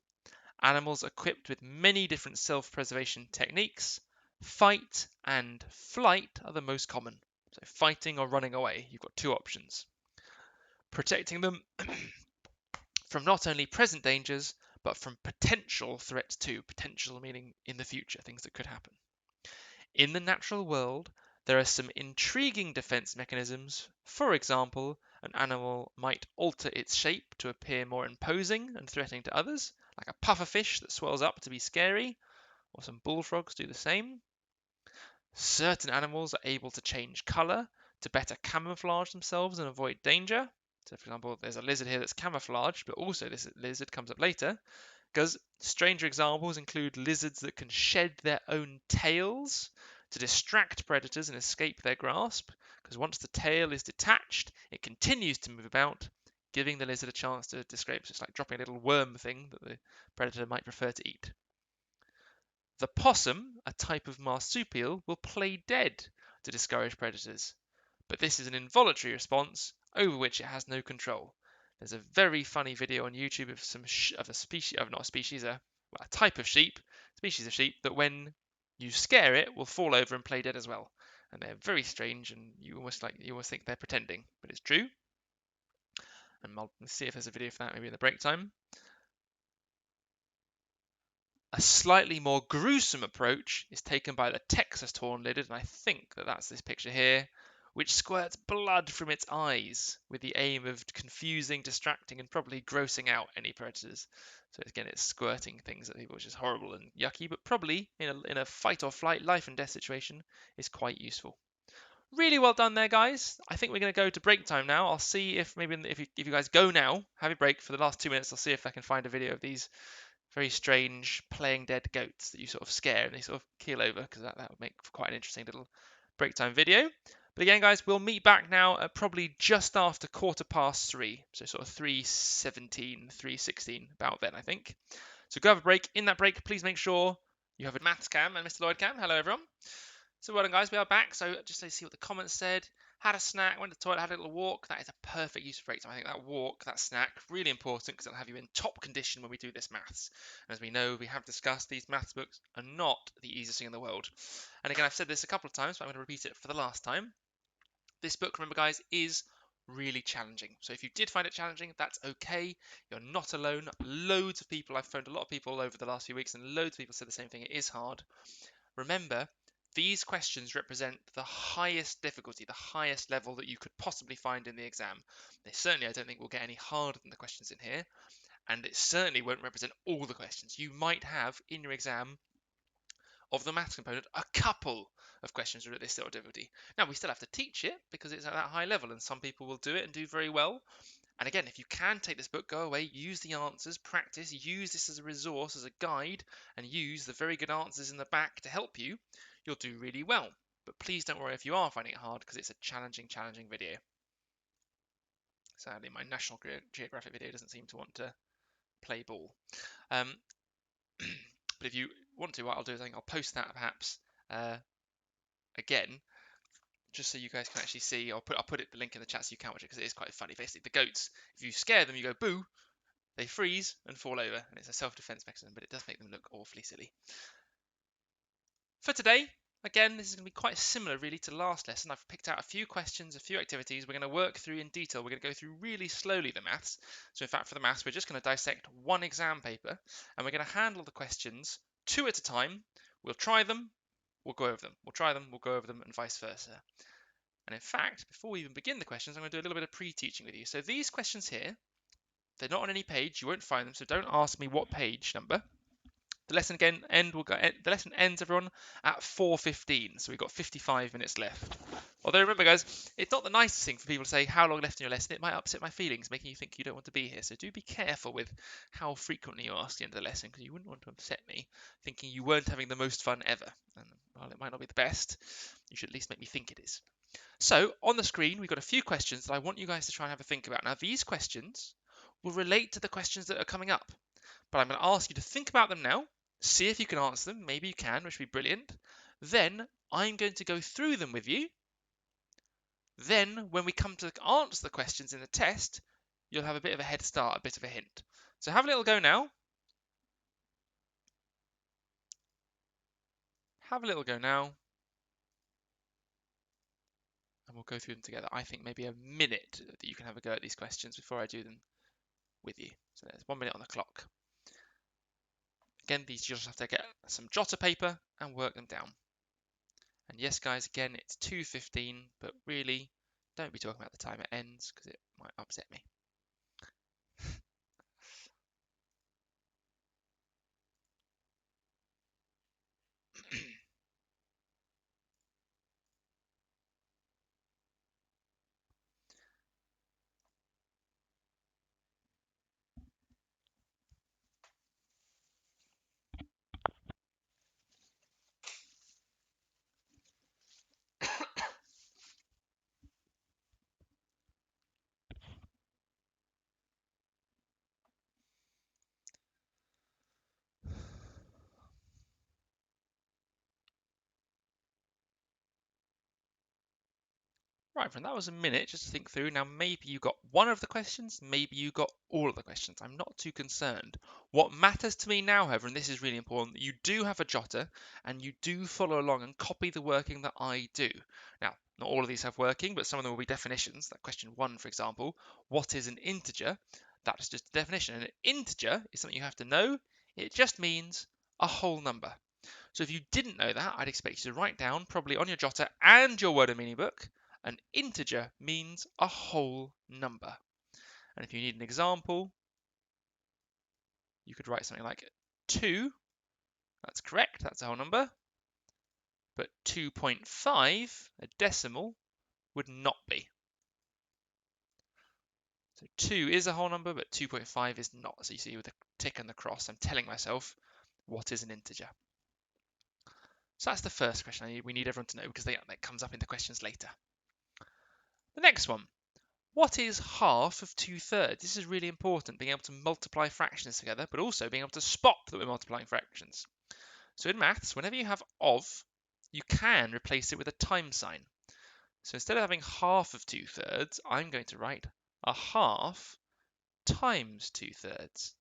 Animals equipped with many different self-preservation techniques. Fight and flight are the most common. So fighting or running away, you've got two options. Protecting them from not only present dangers, but from potential threats too. Potential meaning in the future, things that could happen. In the natural world, There are some intriguing defense mechanisms. For example, an animal might alter its shape to appear more imposing and threatening to others, like a pufferfish that swells up to be scary, or some bullfrogs do the same. Certain animals are able to change colour to better camouflage themselves and avoid danger. So, for example, there's a lizard here that's camouflaged, but also this lizard comes up later. Because stranger examples include lizards that can shed their own tails to distract predators and escape their grasp. Because once the tail is detached, it continues to move about, giving the lizard a chance to escape. So it's like dropping a little worm thing that the predator might prefer to eat. The possum, a type of marsupial, will play dead to discourage predators, but this is an involuntary response over which it has no control. There's a very funny video on YouTube of a species, of not a species, a type of sheep, species of sheep that when you scare it will fall over and play dead as well. And they're very strange, and you almost think they're pretending, but it's true. And I'll see if there's a video for that maybe in the break time. A slightly more gruesome approach is taken by the Texas horn-lidded, and I think that that's this picture here, which squirts blood from its eyes with the aim of confusing, distracting, and probably grossing out any predators. So again, it's squirting things at people, which is horrible and yucky, but probably in a fight or flight, life and death situation is quite useful. Really well done there, guys. I think we're going to go to break time now. I'll see if maybe if you guys go now, have a break for the last 2 minutes. I'll see if I can find a video of these very strange playing dead goats that you sort of scare and they sort of keel over, because that would make for quite an interesting little break time video. But again, guys, we'll meet back now at probably just after 3:15, so sort of 3:17, 3:16, about then, I think. So go have a break. In that break, please make sure you have a maths cam and Mr. Lloyd cam. Hello, everyone. So well done, guys. We are back. So just to see what the comments said. Had a snack, went to the toilet, had a little walk. That is a perfect use of break time. I think that walk, that snack, really important because it'll have you in top condition when we do this maths. And as we know, we have discussed, these maths books are not the easiest thing in the world. And again, I've said this a couple of times, but I'm going to repeat it for the last time. This book, remember, guys, is really challenging. So if you did find it challenging, that's okay. You're not alone. Loads of people, I've phoned a lot of people over the last few weeks, and loads of people said the same thing. It is hard. Remember, these questions represent the highest difficulty, the highest level that you could possibly find in the exam. They certainly, I don't think, will get any harder than the questions in here, and it certainly won't represent all the questions. You might have in your exam of the maths component a couple of questions are at this sort of difficulty. Now, we still have to teach it because it's at that high level, and some people will do it and do very well. And again, if you can take this book, go away, use the answers, practice, use this as a resource, as a guide, and use the very good answers in the back to help you, you'll do really well. But please don't worry if you are finding it hard, because it's a challenging video. Sadly, my National Geographic video doesn't seem to want to play ball. But if you want to, what I'll do is I'll post that perhaps again, just so you guys can actually see. I'll put the link in the chat so you can watch it, because it is quite funny. Basically, the goats, if you scare them, you go boo, they freeze and fall over, and it's a self-defense mechanism, but it does make them look awfully silly. For today, again, this is going to be quite similar really to last lesson. I've picked out a few questions, a few activities we're going to work through in detail. We're going to go through really slowly the maths. So in fact, for the maths, we're just going to dissect one exam paper, and we're going to handle the questions 2 at a time. We'll try them, we'll go over them. We'll try them, we'll go over them, and vice versa. And in fact, before we even begin the questions, I'm going to do a little bit of pre-teaching with you. So these questions here, they're not on any page. You won't find them, so don't ask me what page number. The lesson the lesson ends, everyone, at 4:15, so we've got 55 minutes left. Although remember, guys, it's not the nicest thing for people to say how long left in your lesson. It might upset my feelings, making you think you don't want to be here. So do be careful with how frequently you ask the end of the lesson, because you wouldn't want to upset me thinking you weren't having the most fun ever. And while it might not be the best, you should at least make me think it is. So on the screen, we've got a few questions that I want you guys to try and have a think about. Now, these questions will relate to the questions that are coming up, but I'm going to ask you to think about them now, see if you can answer them. Maybe you can, which would be brilliant. Then I'm going to go through them with you. Then when we come to answer the questions in the test, you'll have a bit of a head start, a bit of a hint. So have a little go now. Have a little go now. And we'll go through them together. I think maybe a minute that you can have a go at these questions before I do them with you. So there's 1 minute on the clock. Again, these you just have to get some jotter paper and work them down. And yes, guys, again, it's 2:15, but really, don't be talking about the time it ends because it might upset me. Right, friend, that was a minute just to think through. Now, maybe you got one of the questions, maybe you got all of the questions. I'm not too concerned. What matters to me now, however, and this is really important, that you do have a jotter and you do follow along and copy the working that I do. Now, not all of these have working, but some of them will be definitions. That question 1, for example, what is an integer? That's just a definition. And an integer is something you have to know. It just means a whole number. So if you didn't know that, I'd expect you to write down, probably on your jotter and your word and meaning book, an integer means a whole number. And if you need an example, you could write something like 2. That's correct, that's a whole number. But 2.5, a decimal, would not be. So 2 is a whole number, but 2.5 is not. So you see with the tick and the cross, I'm telling myself what is an integer. So that's the first question we need everyone to know because that comes up in the questions later. The next one. What is half of 2/3? This is really important, being able to multiply fractions together, but also being able to spot that we're multiplying fractions. So in maths, whenever you have of, you can replace it with a times sign. So instead of having half of 2/3, I'm going to write a half times 2/3.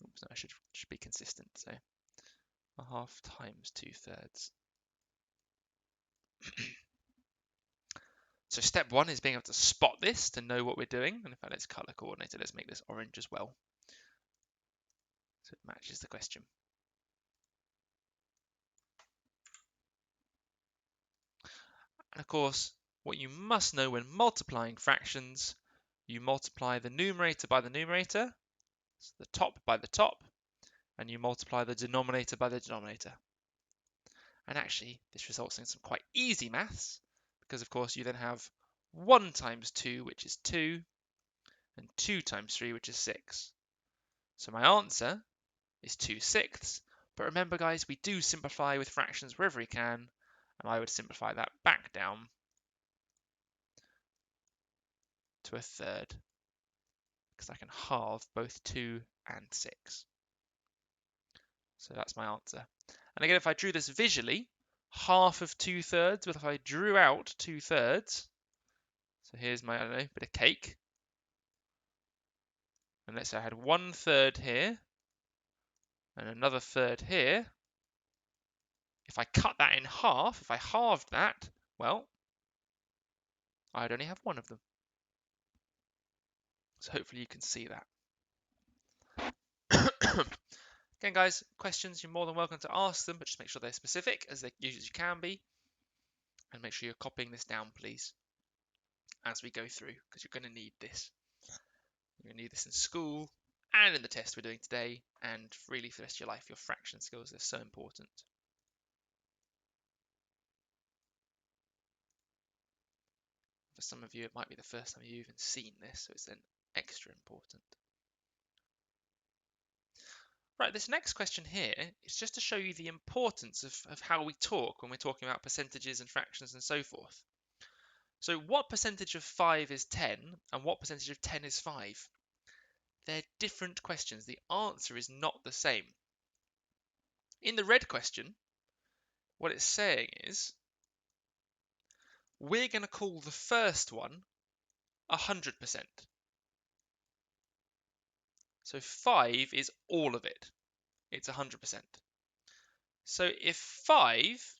Oops, no, I should be consistent. So a half times 2/3. So step 1 is being able to spot this to know what we're doing. And in fact, let's color coordinate it. Let's make this orange as well, so it matches the question. And of course, what you must know when multiplying fractions, you multiply the numerator by the numerator, so the top by the top, and you multiply the denominator by the denominator. And actually, this results in some quite easy maths, because of course you then have 1 times 2, which is 2, and 2 times 3, which is 6. So my answer is 2/6. But remember, guys, we do simplify with fractions wherever we can, and I would simplify that back down to 1/3, because I can halve both 2 and 6. So that's my answer. And again, if I drew this visually, half of 2/3, but if I drew out 2/3, so here's my, I don't know, bit of cake. And let's say I had 1/3 here and another third here. If I cut that in half, if I halved that, well, I'd only have one of them. So hopefully you can see that. Again, guys, questions, you're more than welcome to ask them, but just make sure they're specific as usually as you can be. And make sure you're copying this down, please, as we go through, because you're going to need this. You're going to need this in school and in the test we're doing today, and really for the rest of your life. Your fraction skills are so important. For some of you, it might be the first time you've even seen this, so it's then extra important. Right, this next question here is just to show you the importance of how we talk when we're talking about percentages and fractions and so forth. So what percentage of 5 is 10 and what percentage of 10 is 5? They're different questions. The answer is not the same. In the red question, what it's saying is we're going to call the first one 100%. So 5 is all of it. It's 100%. So if 5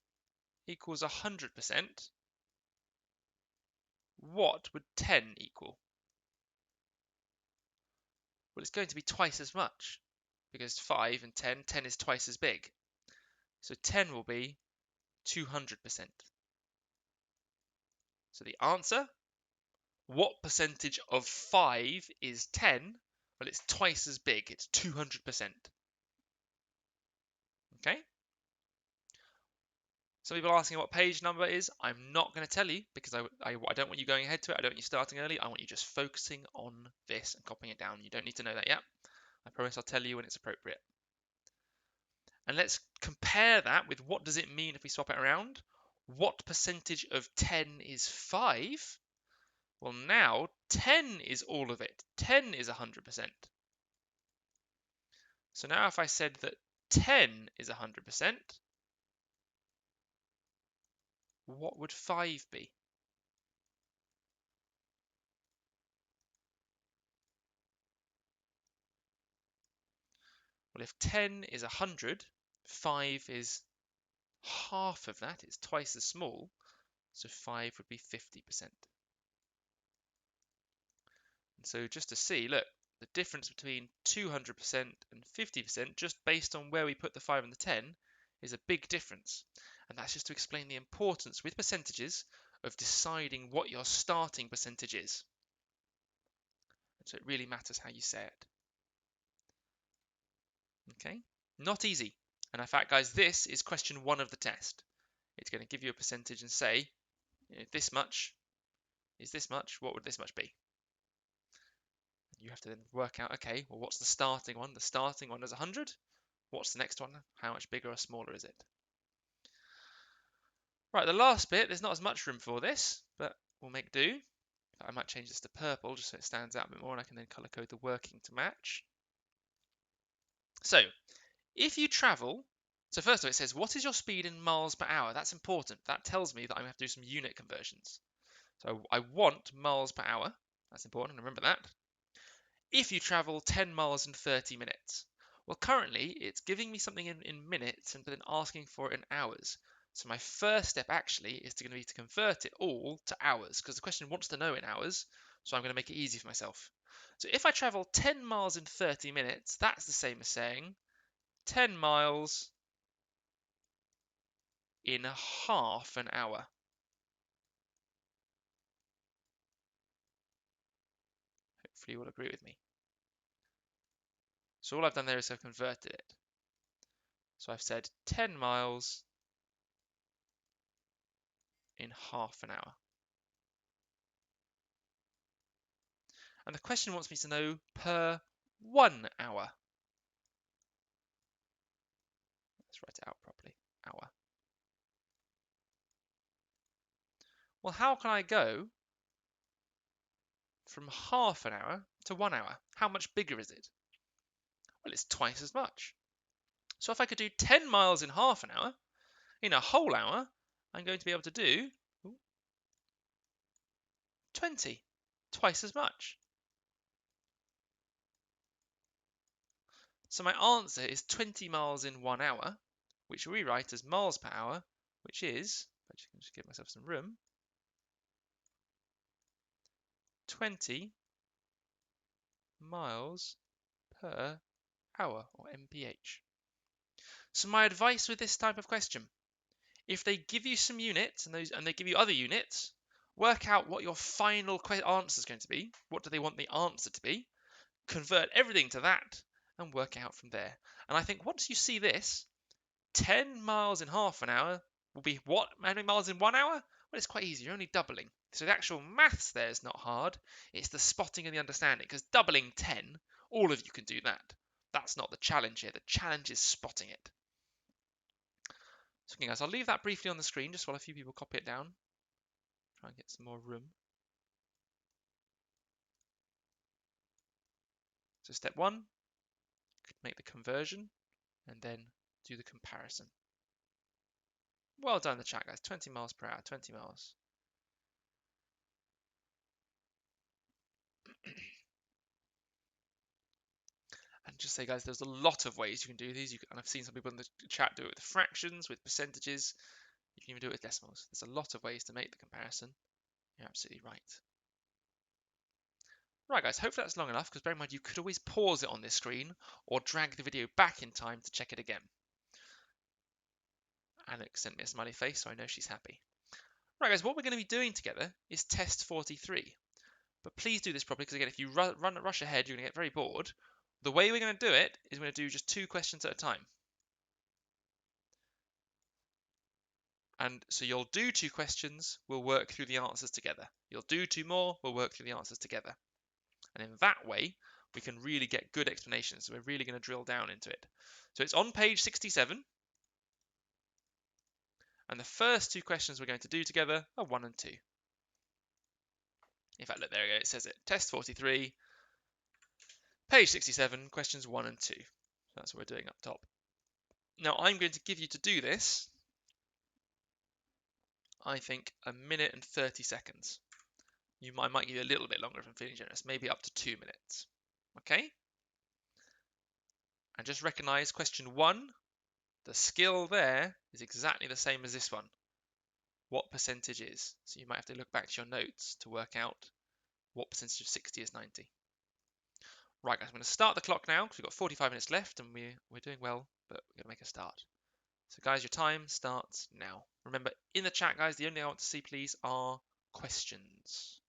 equals 100%, what would 10 equal? Well, it's going to be twice as much because 5 and 10 is twice as big. So 10 will be 200%. So the answer, what percentage of 5 is 10? Well, it's twice as big. It's 200%. Okay? Some people are asking what page number is. I'm not going to tell you because I don't want you going ahead to it. I don't want you starting early. I want you just focusing on this and copying it down. You don't need to know that yet. I promise I'll tell you when it's appropriate. And let's compare that with what does it mean if we swap it around? What percentage of 10 is 5? Well, now 10 is all of it. 10 is 100%. So now if I said that 10 is 100%, what would 5 be? Well, if 10 is 100, 5 is half of that. It's twice as small. So 5 would be 50%. And so just to see, look, the difference between 200% and 50%, just based on where we put the 5 and the 10, is a big difference. And that's just to explain the importance with percentages of deciding what your starting percentage is. And so it really matters how you say it. Okay, not easy. And in fact, guys, this is question 1 of the test. It's going to give you a percentage and say, you know, this much is this much, what would this much be? You have to then work out, okay, well, what's the starting one? The starting one is 100. What's the next one? How much bigger or smaller is it? Right, the last bit, there's not as much room for this, but we'll make do. I might change this to purple just so it stands out a bit more and I can then color code the working to match. So, if you travel, so first of all it says, what is your speed in miles per hour? That's important. That tells me that I'm going to have to do some unit conversions. So I want miles per hour. That's important, remember that. If you travel 10 miles in 30 minutes. Well, currently it's giving me something in minutes and then asking for it in hours. So my first step actually is going to be to convert it all to hours because the question wants to know in hours. So I'm going to make it easy for myself. So if I travel 10 miles in 30 minutes, that's the same as saying 10 miles in half an hour. Hopefully you will agree with me. So all I've done there is I've converted it. So I've said 10 miles in half an hour. And the question wants me to know per 1 hour. Let's write it out properly. Hour. Well, how can I go from half an hour to 1 hour? How much bigger is it? Well, it's twice as much. So if I could do 10 miles in half an hour, in a whole hour, I'm going to be able to do 20. Twice as much. So my answer is 20 miles in 1 hour, which we write as miles per hour, which is, I can just give myself some room, 20 miles per hour, or mph. So my advice with this type of question, if they give you some units and they give you other units, work out what your final answer is going to be. What do they want the answer to be? Convert everything to that and work out from there. And I think once you see this, 10 miles in half an hour will be what? How many miles in 1 hour? Well, it's quite easy. You're only doubling. So the actual maths there is not hard. It's the spotting and the understanding. Because doubling 10, all of you can do that. That's not the challenge here. The challenge is spotting it. So, okay, guys, I'll leave that briefly on the screen just while a few people copy it down. Try and get some more room. So step 1, make the conversion and then do the comparison. Well done in the chat, guys. 20 miles per hour, 20 miles. And just say, guys, there's a lot of ways you can do these. And I've seen some people in the chat do it with fractions, with percentages. You can even do it with decimals. There's a lot of ways to make the comparison. You're absolutely right. Right, guys, hopefully that's long enough, because bear in mind, you could always pause it on this screen or drag the video back in time to check it again. Alex sent me a smiley face, so I know she's happy. Right, guys, what we're going to be doing together is test 43. But please do this properly, because again, if you rush ahead, you're going to get very bored. The way we're going to do it is we're going to do just 2 questions at a time. And so you'll do 2 questions, we'll work through the answers together. You'll do 2 more, we'll work through the answers together. And in that way, we can really get good explanations. So we're really going to drill down into it. So it's on page 67. And the first 2 questions we're going to do together are 1 and 2. In fact, look, there we go. It says it. Test 43, page 67, questions 1 and 2. So that's what we're doing up top. Now, I'm going to give you to do this, I think, 1 minute and 30 seconds. I might give you a little bit longer if I'm feeling generous, maybe up to 2 minutes. Okay? And just recognize question 1, the skill there is exactly the same as this one. What percentage is? So you might have to look back to your notes to work out what percentage of 60 is 90. Right, guys, I'm going to start the clock now because we've got 45 minutes left and we're doing well, but we're going to make a start. So, guys, your time starts now. Remember, in the chat, guys, the only thing I want to see, please, are questions.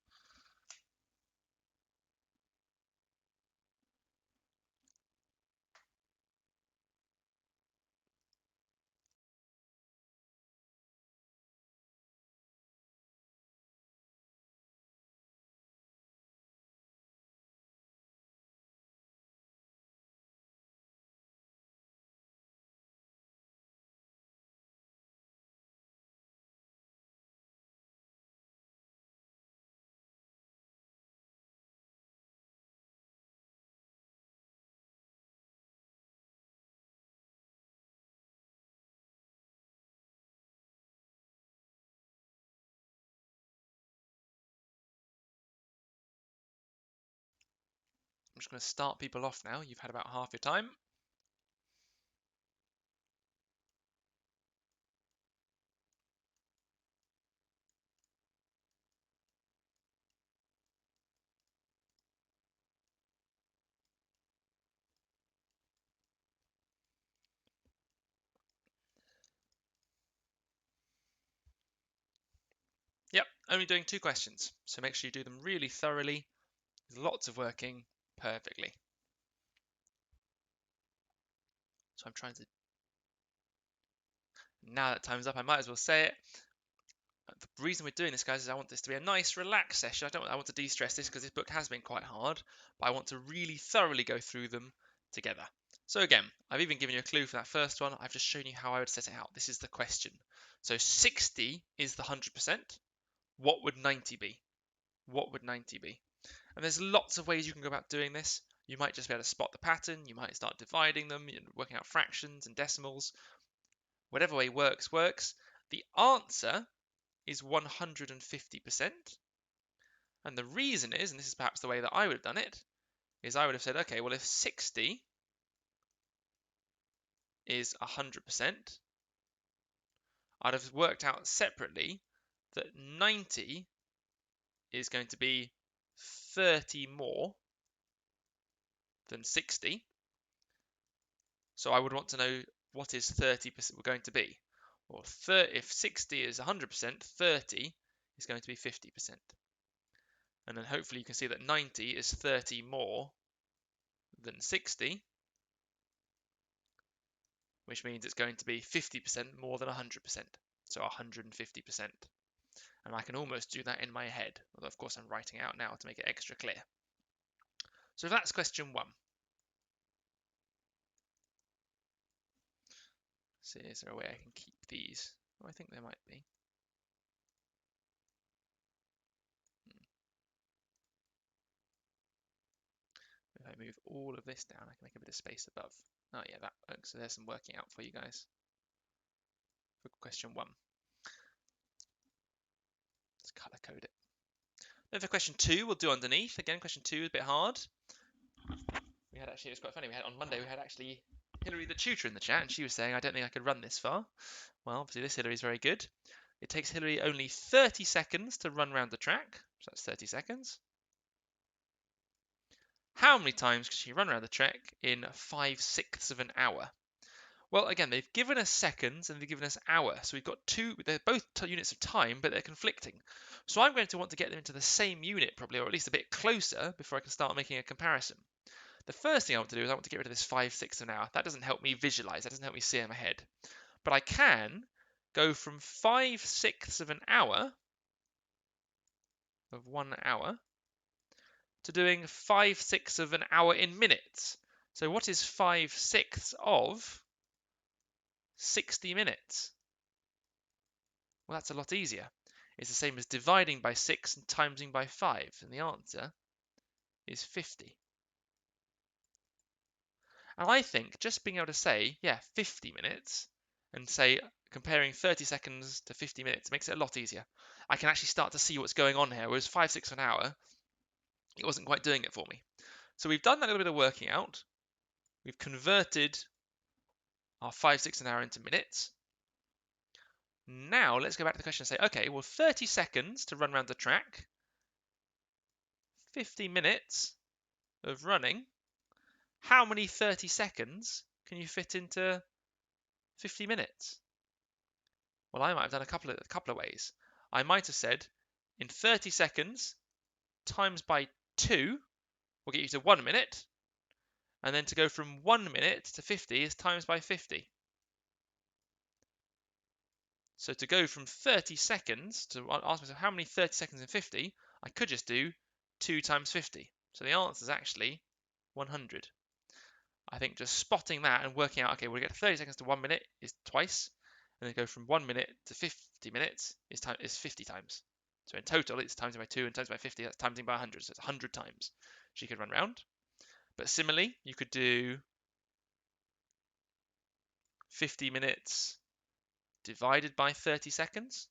I'm just going to start people off now. You've had about half your time. Yep, only doing 2 questions, so make sure you do them really thoroughly. There's lots of working perfectly. So I'm trying to... Now that time's up, I might as well say it. The reason we're doing this, guys, is I want this to be a nice, relaxed session. I want to de-stress this because this book has been quite hard, but I want to really thoroughly go through them together. So again, I've even given you a clue for that first one. I've just shown you how I would set it out. This is the question. So 60 is the 100%. What would 90 be? What would 90 be? And there's lots of ways you can go about doing this. You might just be able to spot the pattern. You might start dividing them, working out fractions and decimals. Whatever way works, works. The answer is 150%. And the reason is, and this is perhaps the way that I would have done it, is I would have said, okay, well, if 60 is 100%, I'd have worked out separately that 90 is going to be 30 more than 60. So I would want to know what is 30% going to be. Well, if 60 is 100%, 30 is going to be 50%. And then hopefully you can see that 90 is 30 more than 60, which means it's going to be 50% more than 100%. So 150%. And I can almost do that in my head, although of course I'm writing out now to make it extra clear. So that's question 1. So is there a way I can keep these? Oh, I think there might be. If I move all of this down, I can make a bit of space above. Oh yeah, that works. So there's some working out for you guys. For question 1. Let's color code it. Then for question 2, we'll do underneath. Again, question 2 is a bit hard. We had actually, it was quite funny. On Monday, we had actually Hillary the tutor in the chat, and she was saying, I don't think I could run this far. Well, obviously this Hillary is very good. It takes Hillary only 30 seconds to run around the track. So that's 30 seconds. How many times can she run around the track in 5/6 of an hour? Well, again, they've given us seconds and they've given us hour. So we've got two, they're both units of time, but they're conflicting. So I'm going to want to get them into the same unit probably, or at least a bit closer before I can start making a comparison. The first thing I want to do is I want to get rid of this 5/6 of an hour. That doesn't help me visualize, that doesn't help me see in my head. But I can go from 5/6 of an hour, of 1 hour, to doing 5/6 of an hour in minutes. So what is 5/6 of 60 minutes? Well, that's a lot easier. It's the same as dividing by 6 and timesing by 5, and the answer is 50. And I think just being able to say, yeah, 50 minutes, and say comparing 30 seconds to 50 minutes makes it a lot easier. I can actually start to see what's going on here, whereas 5/6 of an hour, it wasn't quite doing it for me. So we've done that little bit of working out. We've converted our 5/6 an hour into minutes. Now let's go back to the question and say, okay, well, 30 seconds to run around the track, 50 minutes of running. How many 30 seconds can you fit into 50 minutes? Well, I might have done a couple of ways. I might have said in 30 seconds times by 2 will get you to 1 minute, and then to go from 1 minute to 50 is times by 50. So to go from 30 seconds to ask myself how many 30 seconds in 50, I could just do 2 times 50. So the answer is actually 100. I think just spotting that and working out, okay, we'll get 30 seconds to 1 minute is twice, and then go from 1 minute to 50 minutes is 50 times. So in total, it's timesing by 2 and times by 50, that's timesing by 100, so it's 100 times she could run round. But similarly, you could do 50 minutes divided by 30 seconds.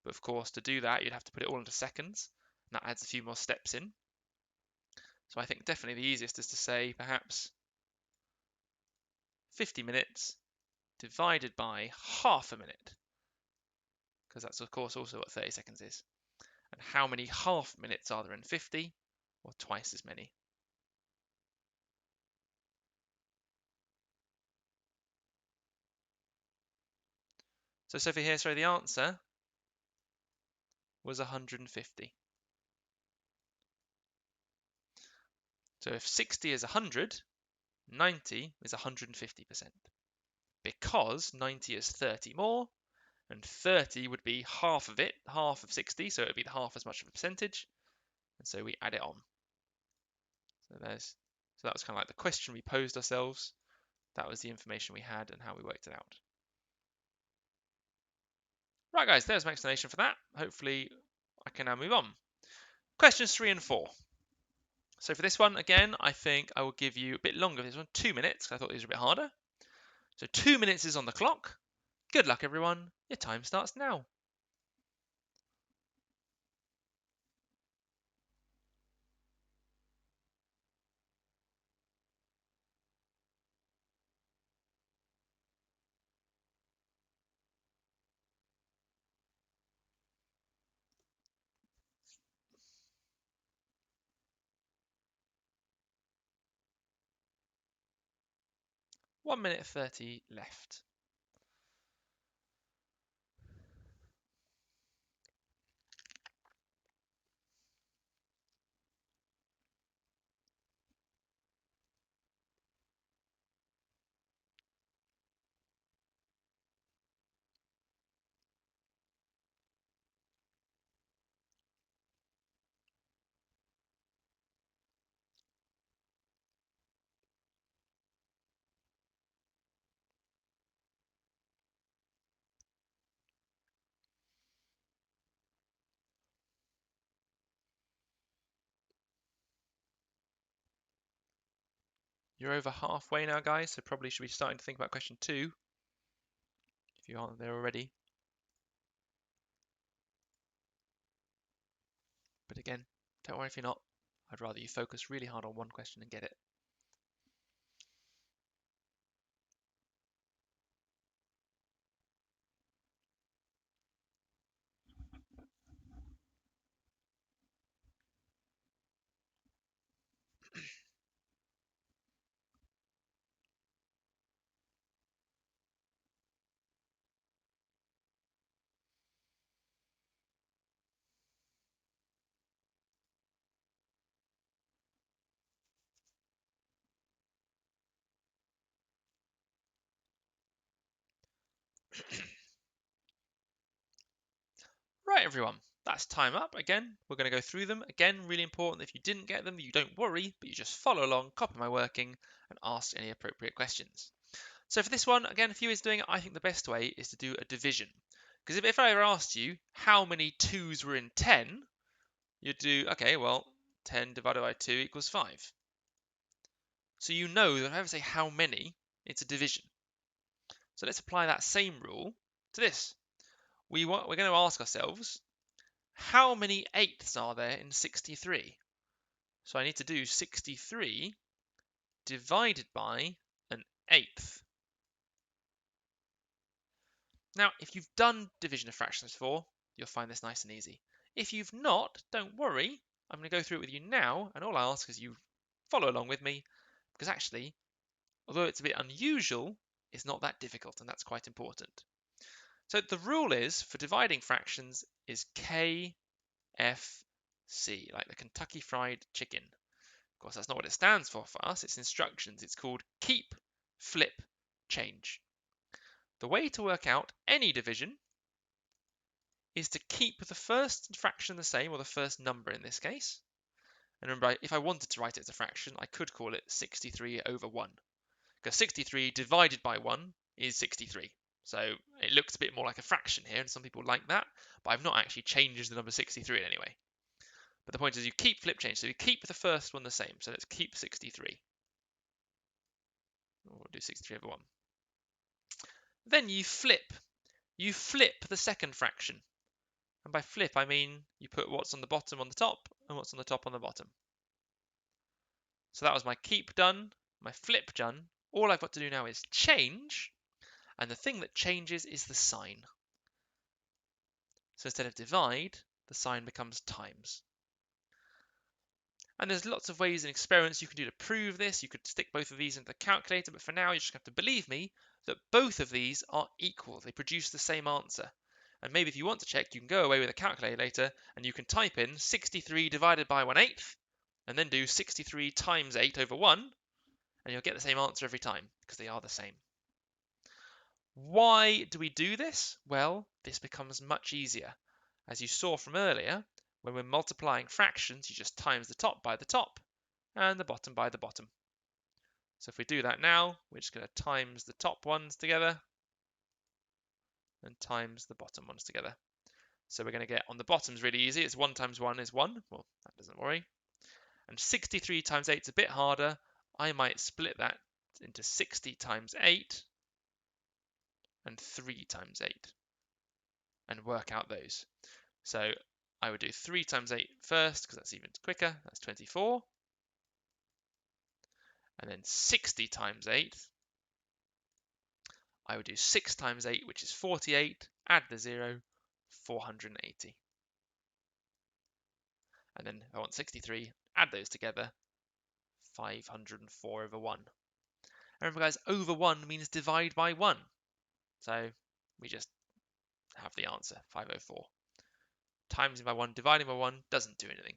But of course, to do that, you'd have to put it all into seconds, and that adds a few more steps in. So I think definitely the easiest is to say perhaps 50 minutes divided by half a minute, because that's of course also what 30 seconds is. And how many half minutes are there in 50? Or twice as many. So Sophie here, sorry, the answer was 150. So if 60 is 100, 90 is 150%. Because 90 is 30 more, and 30 would be half of it, half of 60, so it would be half as much of a percentage, and so we add it on. So that was kind of like the question we posed ourselves. That was the information we had and how we worked it out. Right, guys, there's my explanation for that. Hopefully, I can now move on. Questions 3 and 4. So for this one, again, I think I will give you a bit longer. This one, 2 minutes. I thought these were a bit harder. So 2 minutes is on the clock. Good luck, everyone. Your time starts now. One minute 30 left. You're over halfway now, guys, so probably should be starting to think about question 2, if you aren't there already. But again, don't worry if you're not. I'd rather you focus really hard on one question and get it. Right, everyone, that's time up. Again, we're going to go through them. Again, really important. If you didn't get them, you don't worry, but you just follow along, copy my working, and ask any appropriate questions. So for this one, again, if you was doing it, I think the best way is to do a division. Because if I ever asked you how many 2's were in 10, you'd do, okay, well, 10 divided by 2 equals 5. So you know that if I ever say how many, it's a division. So let's apply that same rule to this. We're going to ask ourselves, how many eighths are there in 63? So I need to do 63 divided by an eighth. Now, if you've done division of fractions before, you'll find this nice and easy. If you've not, don't worry. I'm going to go through it with you now, and all I ask is you follow along with me, because actually, although it's a bit unusual, it's not that difficult, and that's quite important. So the rule is, for dividing fractions, is KFC, like the Kentucky Fried Chicken. Of course, that's not what it stands for us. It's instructions. It's called keep, flip, change. The way to work out any division is to keep the first fraction the same, or the first number in this case. And remember, if I wanted to write it as a fraction, I could call it 63 over 1. Because 63 divided by 1 is 63. So it looks a bit more like a fraction here, and some people like that. But I've not actually changed the number 63 in any way. But the point is you keep flip change. So you keep the first one the same. So let's keep 63. We'll do 63 over 1. Then you flip. You flip the second fraction. And by flip, I mean you put what's on the bottom on the top and what's on the top on the bottom. So that was my keep done, my flip done. All I've got to do now is change. And the thing that changes is the sign. So instead of divide, the sign becomes times. And there's lots of ways and experiments you can do to prove this. You could stick both of these into the calculator, but for now you just have to believe me that both of these are equal. They produce the same answer. And maybe if you want to check, you can go away with a calculator later and you can type in 63 divided by 1/8 and then do 63 times 8 over 1 and you'll get the same answer every time because they are the same. Why do we do this? Well, this becomes much easier. As you saw from earlier, when we're multiplying fractions, you just times the top by the top and the bottom by the bottom. So if we do that now, we're just going to times the top ones together and times the bottom ones together. So we're going to get on the bottom's really easy. It's 1 times 1 is 1. Well, that doesn't worry. And 63 times 8 is a bit harder. I might split that into 60 times 8 and 3 times 8 and work out those. So I would do 3 times 8 first because that's even quicker. That's 24. And then 60 times 8. I would do 6 times 8, which is 48. Add the 0, 480. And then if I want 63, add those together, 504 over 1. And remember, guys, over 1 means divide by 1. So we just have the answer, 504. Timesing by 1, dividing by 1 doesn't do anything.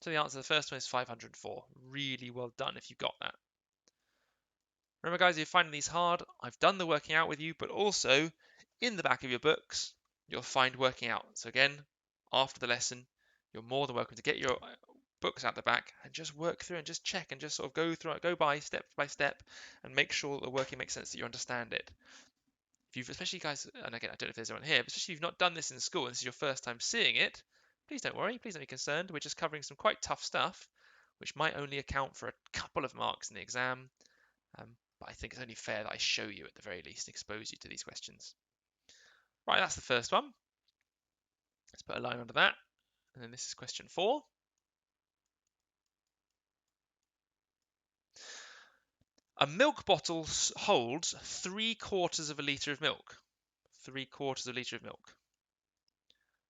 So the answer to the first one is 504. Really well done if you got that. Remember, guys, if you're finding these hard, I've done the working out with you, but also in the back of your books, you'll find working out. So again, after the lesson, you're more than welcome to get your books out the back and just work through and just check and just sort of go through it, go by step and make sure that the working makes sense, that you understand it. If you've, especially guys, and again, I don't know if there's anyone here, but especially if you've not done this in school and this is your first time seeing it, please don't worry, please don't be concerned. We're just covering some quite tough stuff, which might only account for a couple of marks in the exam. But I think it's only fair that I show you at the very least, expose you to these questions. Right, that's the first one. Let's put a line under that. And then this is question 4. A milk bottle holds 3/4 of a litre of milk. 3/4 of a litre of milk.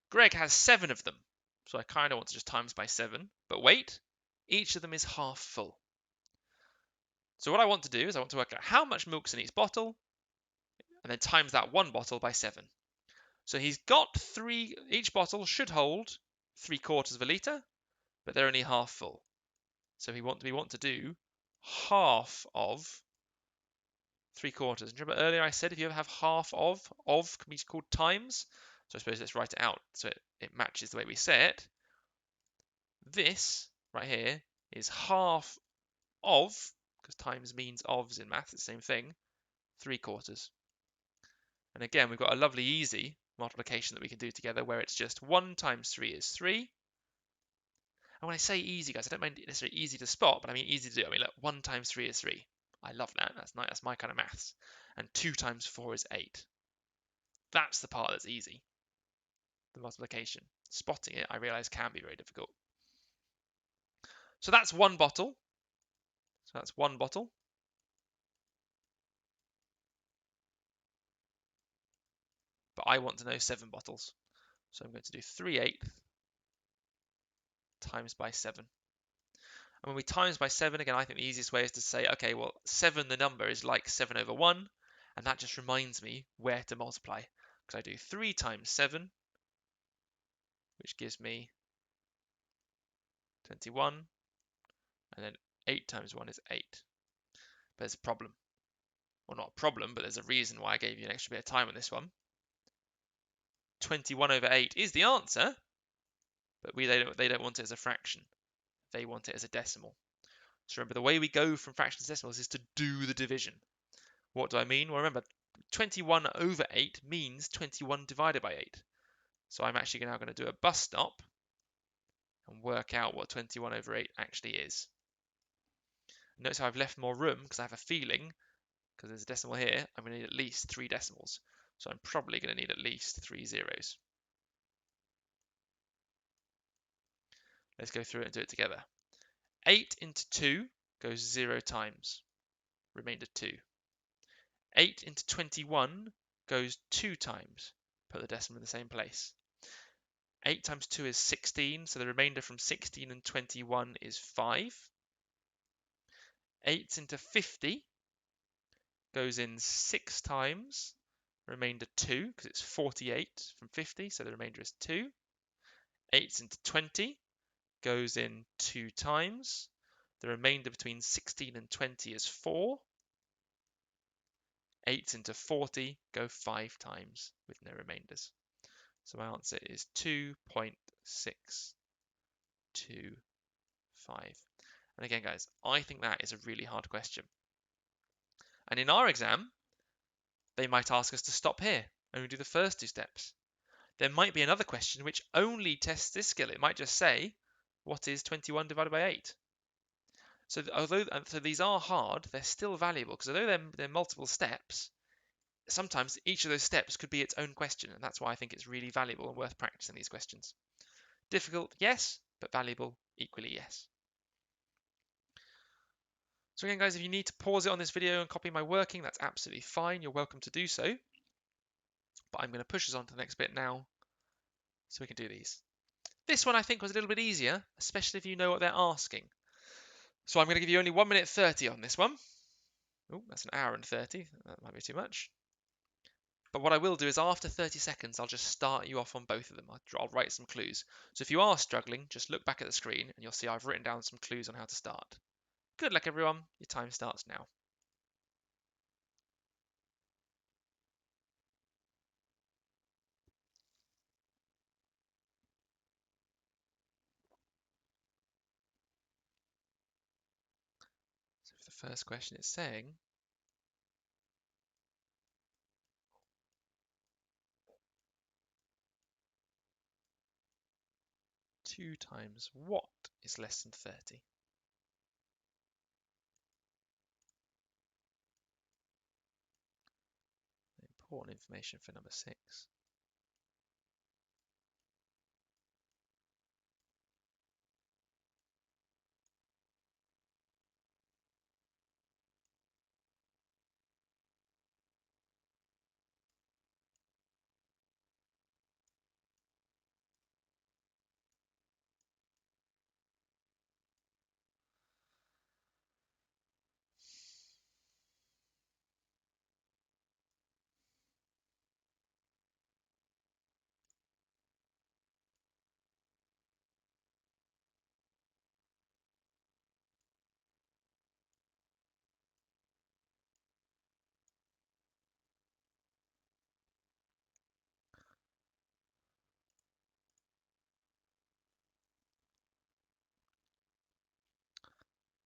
Greg has 7 of them. So I kind of want to just times by 7. But wait, each of them is half full. So what I want to do is I want to work out how much milk's in each bottle and then times that one bottle by 7. So he's got 3, each bottle should hold 3/4 of a litre, but they're only half full. So we want to do half of 3/4. Remember earlier I said if you ever have half of can be called times. So I suppose let's write it out so it matches the way we say it. This right here is half of, because times means ofs in maths, it's the same thing, 3/4. And again, we've got a lovely easy multiplication that we can do together where it's just 1 times 3 is 3. And when I say easy, guys, I don't mean necessarily easy to spot, but I mean easy to do. I mean, look, 1 times 3 is 3. I love that. That's nice. That's my kind of maths. And 2 times 4 is 8. That's the part that's easy. The multiplication. Spotting it, I realize, can be very difficult. So that's one bottle. So that's one bottle. But I want to know 7 bottles. So I'm going to do 3/8 times by 7. And when we times by 7, again, I think the easiest way is to say, okay, well, 7, the number, is like 7/1. And that just reminds me where to multiply. Because I do 3 times 7, which gives me 21. And then 8 times 1 is 8. But there's a problem. Well, not a problem, but there's a reason why I gave you an extra bit of time on this one. 21/8 is the answer, but they don't want it as a fraction. They want it as a decimal. So remember, the way we go from fractions to decimals is to do the division. What do I mean? Well, remember, 21/8 means 21 divided by 8. So I'm actually now going to do a bus stop and work out what 21/8 actually is. Notice how I've left more room because I have a feeling, because there's a decimal here, I'm going to need at least 3 decimals. So I'm probably going to need at least 3 zeros. Let's go through it and do it together. 8 into 2 goes 0 times, remainder 2. 8 into 21 goes 2 times, put the decimal in the same place. 8 times 2 is 16, so the remainder from 16 and 21 is 5. 8 into 50 goes in 6 times, remainder 2, because it's 48 from 50, so the remainder is 2. 8 into 20 goes in 2 times. The remainder between 16 and 20 is 4. 8 into 40 go 5 times with no remainders. So my answer is 2.625. And again, guys, I think that is a really hard question. And in our exam, they might ask us to stop here and we do the first 2 steps. There might be another question which only tests this skill. It might just say, what is 21 divided by 8? So although these are hard, they're still valuable because although they're multiple steps, sometimes each of those steps could be its own question, and that's why I think it's really valuable and worth practicing these questions. Difficult, yes, but valuable, equally yes. So again, guys, if you need to pause it on this video and copy my working, that's absolutely fine. You're welcome to do so. But I'm going to push us on to the next bit now so we can do these. This one I think was a little bit easier, especially if you know what they're asking. So I'm going to give you only 1 minute 30 on this one. Oh, that's an hour and 30. That might be too much. But what I will do is after 30 seconds, I'll just start you off on both of them. I'll write some clues. So if you are struggling, just look back at the screen and you'll see I've written down some clues on how to start. Good luck, everyone. Your time starts now. So for the first question, it's saying 2 times what is less than 30? Important information for number 6.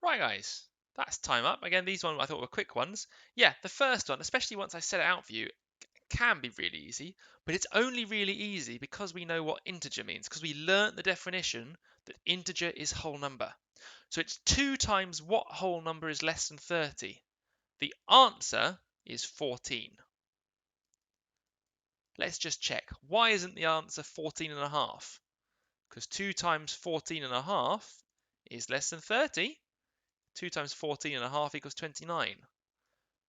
Right, guys, that's time up. Again, these ones I thought were quick ones. Yeah, the first one, especially once I set it out for you, can be really easy, but it's only really easy because we know what integer means, because we learnt the definition that integer is whole number. So it's 2 times what whole number is less than 30? The answer is 14. Let's just check. Why isn't the answer 14 and a half? Because 2 times 14 and a half is less than 30. 2 times 14 and a half equals 29.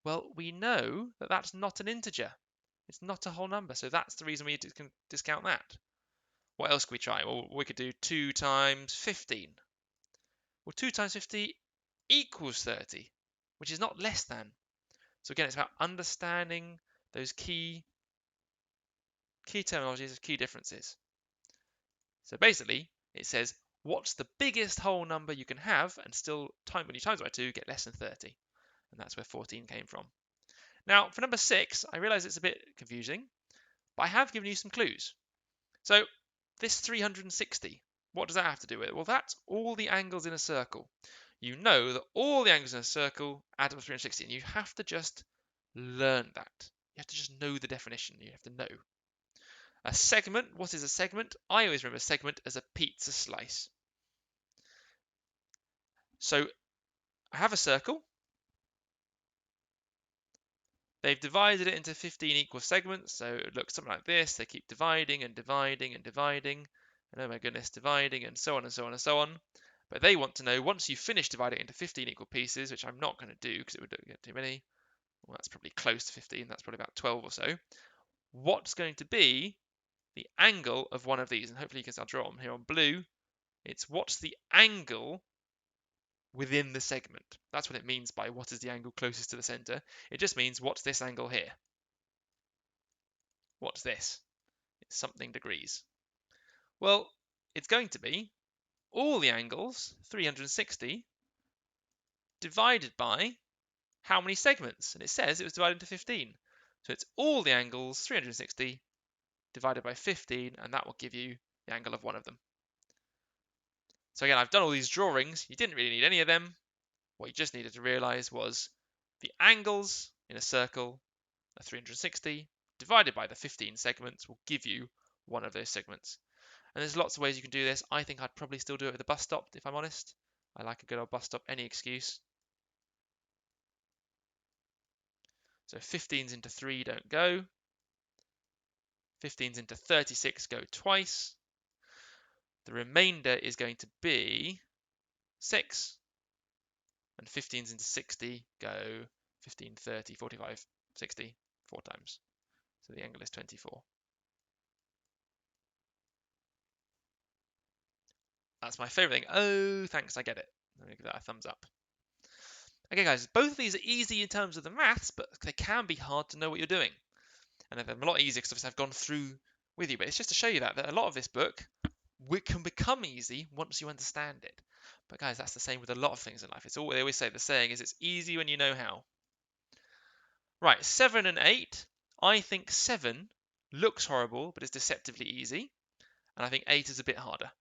Well, we know that that's not an integer. It's not a whole number, so that's the reason we can discount that. What else could we try? Well, we could do 2 times 15. Well, 2 times 50 equals 30, which is not less than. So again, it's about understanding those key terminologies, key differences. So basically, it says, what's the biggest whole number you can have and still, when you times by 2, get less than 30. And that's where 14 came from. Now, for number 6, I realize it's a bit confusing, but I have given you some clues. So this 360, what does that have to do with it? Well, that's all the angles in a circle. You know that all the angles in a circle add up to 360, and you have to just learn that. You have to just know the definition. You have to know. A segment, what is a segment? I always remember a segment as a pizza slice. So I have a circle. They've divided it into 15 equal segments, so it looks something like this. They keep dividing and dividing and dividing, and oh my goodness, dividing and so on and so on and so on. But they want to know, once you finish dividing it into 15 equal pieces, which I'm not going to do because it would get too many. Well, that's probably close to 15. That's probably about 12 or so. What's going to be the angle of one of these? And hopefully you can start draw them here on blue. It's what's the angle within the segment. That's what it means by what is the angle closest to the center. It just means what's this angle here? What's this? It's something degrees. Well, it's going to be all the angles, 360, divided by how many segments? And it says it was divided into 15. So it's all the angles, 360, divided by 15, and that will give you the angle of one of them. So again, I've done all these drawings. You didn't really need any of them. What you just needed to realize was the angles in a circle are 360 divided by the 15 segments will give you one of those segments. And there's lots of ways you can do this. I think I'd probably still do it at the bus stop, if I'm honest. I like a good old bus stop, any excuse. So 15s into 3 don't go. 15s into 36 go twice. The remainder is going to be 6. And 15s into 60 go 15, 30, 45, 60, 4 times. So the angle is 24. That's my favorite thing. Oh, thanks, I get it. Let me give that a thumbs up. Okay, guys, both of these are easy in terms of the maths, but they can be hard to know what you're doing. And they're a lot easier because obviously I've gone through with you. But it's just to show you that a lot of this book can become easy once you understand it. But guys, that's the same with a lot of things in life. It's all they always say. The saying is, it's easy when you know how. Right, 7 and 8. I think 7 looks horrible, but is deceptively easy. And I think 8 is a bit harder.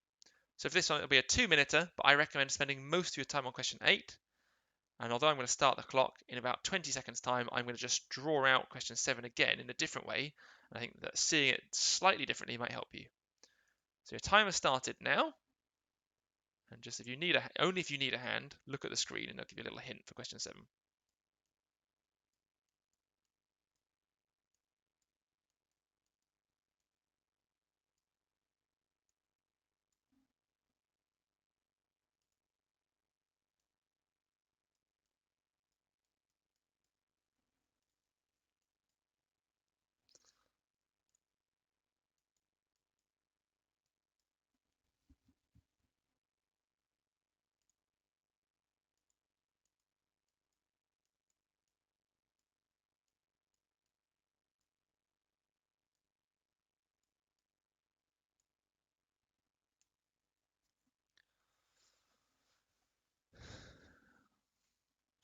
So for this one, it'll be a 2-minuter, but I recommend spending most of your time on question 8. And although I'm going to start the clock in about 20 seconds time, I'm going to just draw out question 7 again in a different way. And I think that seeing it slightly differently might help you. So your timer started now. And just if you need only if you need a hand, look at the screen and I'll give you a little hint for question 7.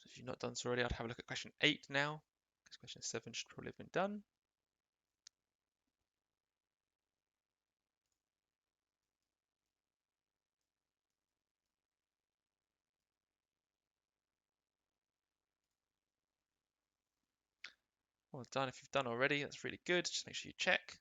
So if you've not done so already, I'd have a look at question 8 now, because question 7 should probably have been done. Well done if you've done already. That's really good. Just make sure you check.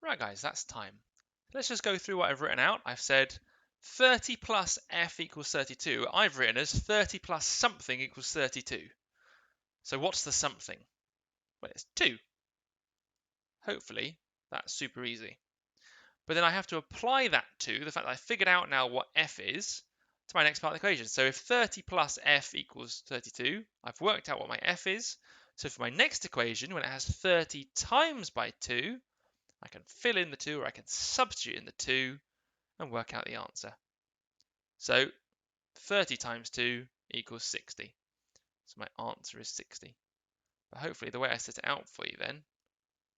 Right, guys, that's time. Let's just go through what I've written out. I've said 30 plus f equals 32. I've written as 30 plus something equals 32. So what's the something? Well, it's 2. Hopefully, that's super easy. But then I have to apply that to the fact that I figured out now what f is to my next part of the equation. So if 30 plus f equals 32, I've worked out what my f is. So for my next equation, when it has 30 times by 2, I can fill in the 2 or I can substitute in the 2 and work out the answer. So 30 times 2 equals 60. So my answer is 60. But hopefully the way I set it out for you then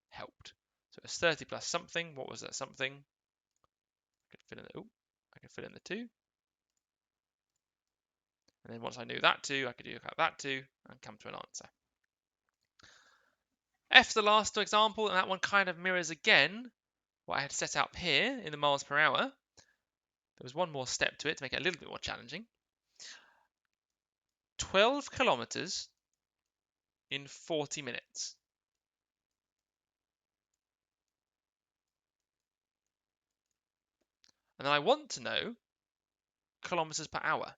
helped. So it's 30 plus something. What was that something? I can fill in the 2. And then once I knew that 2, I could work out that 2 and come to an answer. F's the last example, and that one kind of mirrors again what I had set out here in the miles per hour. There was one more step to it to make it a little bit more challenging. 12 kilometers in 40 minutes. And then I want to know kilometers per hour.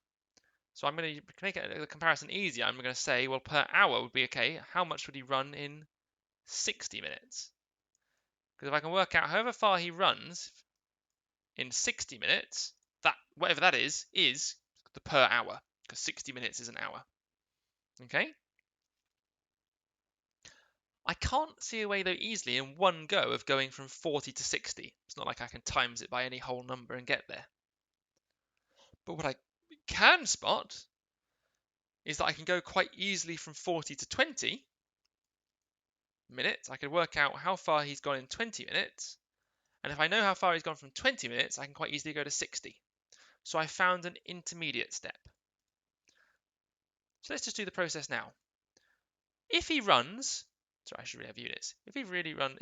So I'm going to make the comparison easier. I'm going to say, well, per hour would be okay. How much would he run in 60 minutes? Because if I can work out however far he runs in 60 minutes, that whatever that is the per hour, because 60 minutes is an hour. Okay? I can't see a way, though, easily in one go of going from 40 to 60. It's not like I can times it by any whole number and get there. But what I can spot is that I can go quite easily from 40 to 20 minutes. I can work out how far he's gone in 20 minutes. And if I know how far he's gone from 20 minutes, I can quite easily go to 60. So I found an intermediate step. So let's just do the process now. If he runs, sorry, I should really have units. If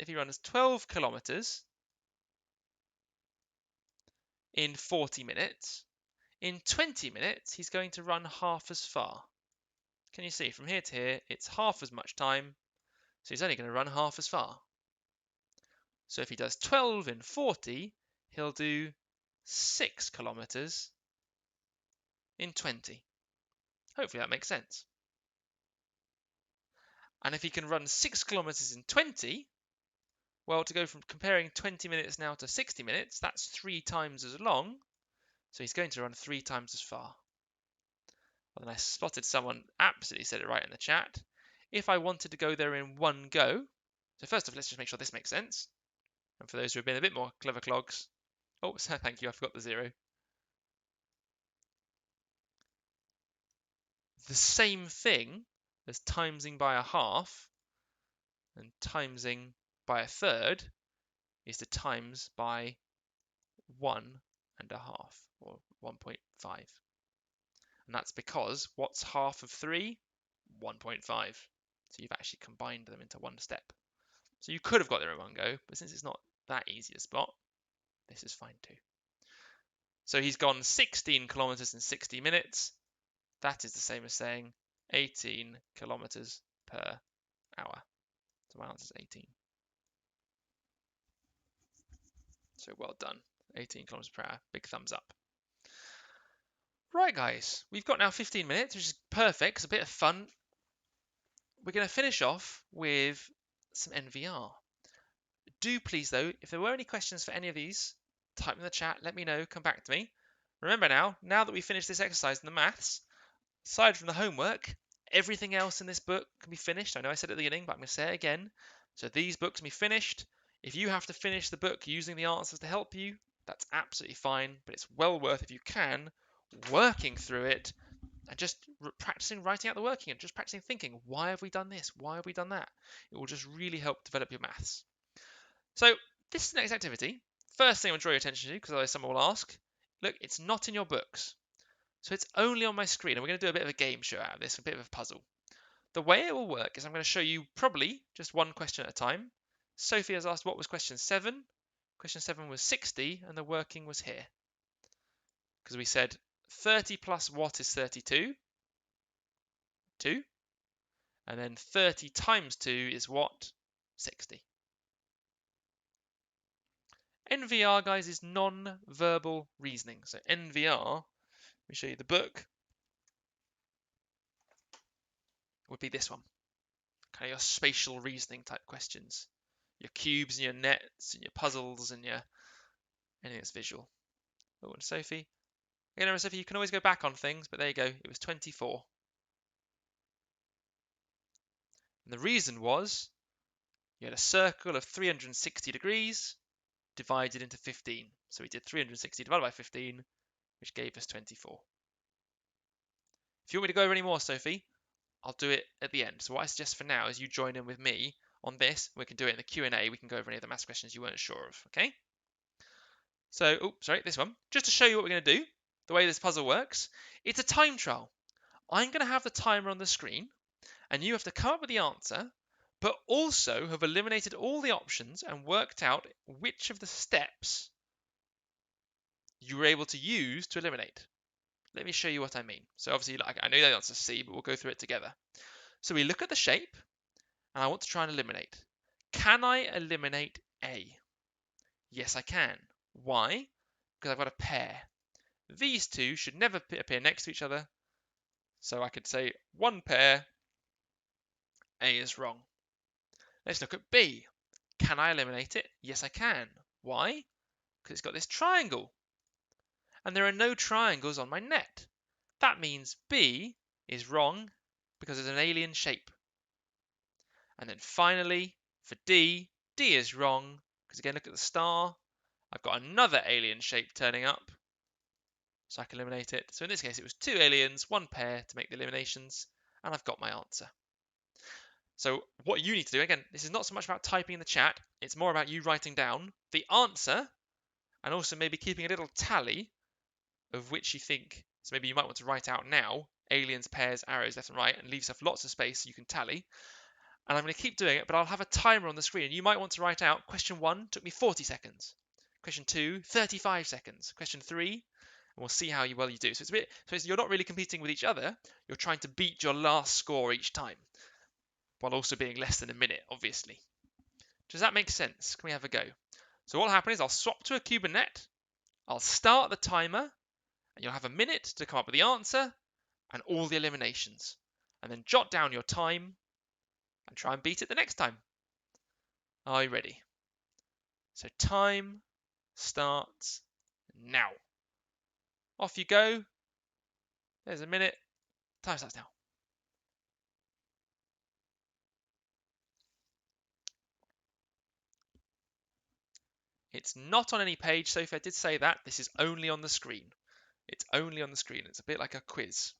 he runs 12 kilometers in 40 minutes, in 20 minutes, he's going to run half as far. Can you see from here to here, it's half as much time, so he's only going to run half as far. So if he does 12 in 40, he'll do 6 kilometers in 20. Hopefully that makes sense. And if he can run 6 kilometers in 20, well, to go from comparing 20 minutes now to 60 minutes, that's 3 times as long. So he's going to run 3 times as far. Well, then I spotted someone absolutely said it right in the chat. If I wanted to go there in one go, so first off, let's just make sure this makes sense. And for those who have been a bit more clever clogs, oh, thank you, I forgot the 0. The same thing as timesing by a half and timesing by a third is to times by 1.5 or 1.5. And that's because what's half of 3? 1.5. So you've actually combined them into one step. So you could have got there in one go, but since it's not that easy a spot, this is fine too. So he's gone 16 kilometers in 60 minutes. That is the same as saying 18 kilometers per hour. So my answer is 18. So well done. 18 kilometers per hour. Big thumbs up. Right, guys, we've got now 15 minutes, which is perfect. It's a bit of fun. We're going to finish off with some NVR. Do please, though, if there were any questions for any of these, type in the chat, let me know, come back to me. Remember now that we've finished this exercise in the maths, aside from the homework, Everything else in this book can be finished. I know I said it at the beginning, but I'm going to say it again. So these books can be finished. If you have to finish the book using the answers to help you, that's absolutely fine, but it's well worth, if you can, working through it and just practicing writing out the working and just practicing thinking, why have we done this? Why have we done that? It will just really help develop your maths. So this is the next activity. First thing I want to draw your attention to, because otherwise someone will ask, look, it's not in your books. So it's only on my screen, and we're going to do a bit of a game show out of this, a bit of a puzzle. The way it will work is I'm going to show you probably just one question at a time. Sophie has asked what was question 7. Question 7 was 60, and the working was here. Because we said 30 plus what is 32? 2. And then 30 times 2 is what? 60. NVR, guys, is non-verbal reasoning. So NVR, let me show you the book, would be this one. Kind of your spatial reasoning type questions. Your cubes and your nets and your puzzles and your anything that's visual. Oh, and Sophie. Again, Sophie, you can always go back on things, but there you go. It was 24. And the reason was you had a circle of 360 degrees divided into 15. So we did 360 divided by 15, which gave us 24. If you want me to go over any more, Sophie, I'll do it at the end. So what I suggest for now is you join in with me on this. We can do it in the Q&A. We can go over any of the maths questions you weren't sure of, okay? So, oh, sorry, this one. Just to show you what we're going to do, the way this puzzle works, it's a time trial. I'm going to have the timer on the screen, and you have to come up with the answer, but also have eliminated all the options and worked out which of the steps you were able to use to eliminate. Let me show you what I mean. So obviously, like, I know the answer is C, but we'll go through it together. So we look at the shape, and I want to try and eliminate. Can I eliminate A? Yes, I can. Why? Because I've got a pair. These two should never appear next to each other. So I could say one pair, A is wrong. Let's look at B. Can I eliminate it? Yes, I can. Why? Because it's got this triangle. And there are no triangles on my net. That means B is wrong because it's an alien shape. And then finally, for D, D is wrong because again, look at the star. I've got another alien shape turning up. So I can eliminate it. So in this case, it was 2 aliens, 1 pair to make the eliminations, and I've got my answer. So what you need to do, again, this is not so much about typing in the chat, it's more about you writing down the answer and also maybe keeping a little tally of which you think, so maybe you might want to write out now, aliens, pairs, arrows, left and right, and leave yourself lots of space so you can tally. And I'm going to keep doing it, but I'll have a timer on the screen. You might want to write out, question 1 took me 40 seconds. Question 2, 35 seconds. Question 3, and we'll see how well you do. So you're not really competing with each other, you're trying to beat your last score each time, while also being less than a minute, obviously. Does that make sense? Can we have a go? So what will happen is I'll swap to a cube and net, I'll start the timer, and you'll have a minute to come up with the answer and all the eliminations. And then jot down your time and try and beat it the next time. Are you ready? So time starts now. Off you go. There's a minute. Time starts now. It's not on any page, Sophie. I did say that. This is only on the screen. It's only on the screen. It's a bit like a quiz.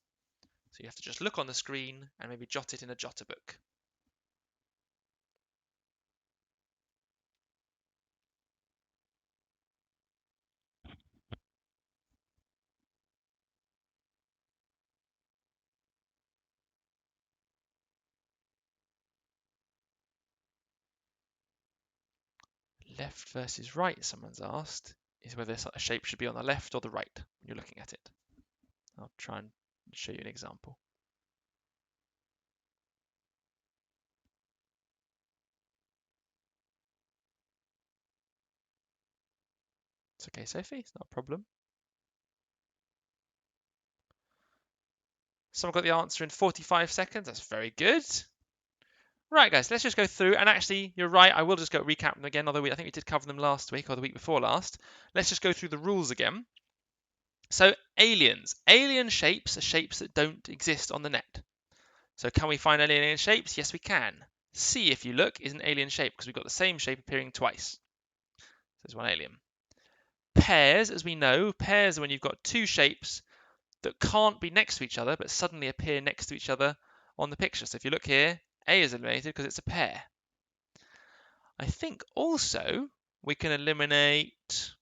So you have to just look on the screen and maybe jot it in a jotter book. Left versus right, someone's asked, is whether a shape should be on the left or the right when you're looking at it. I'll try and show you an example. It's okay, Sophie, it's not a problem. Someone got the answer in 45 seconds. That's very good. Right, guys, let's just go through. And actually, you're right. I will just go recap them again. Although I think we did cover them last week or the week before last. Let's just go through the rules again. So aliens. Alien shapes are shapes that don't exist on the net. So can we find alien shapes? Yes, we can. C, if you look, is an alien shape because we've got the same shape appearing twice. There's one alien. Pairs, as we know, pairs are when you've got two shapes that can't be next to each other but suddenly appear next to each other on the picture. So if you look here, A is eliminated because it's a pair. I think also we can eliminate...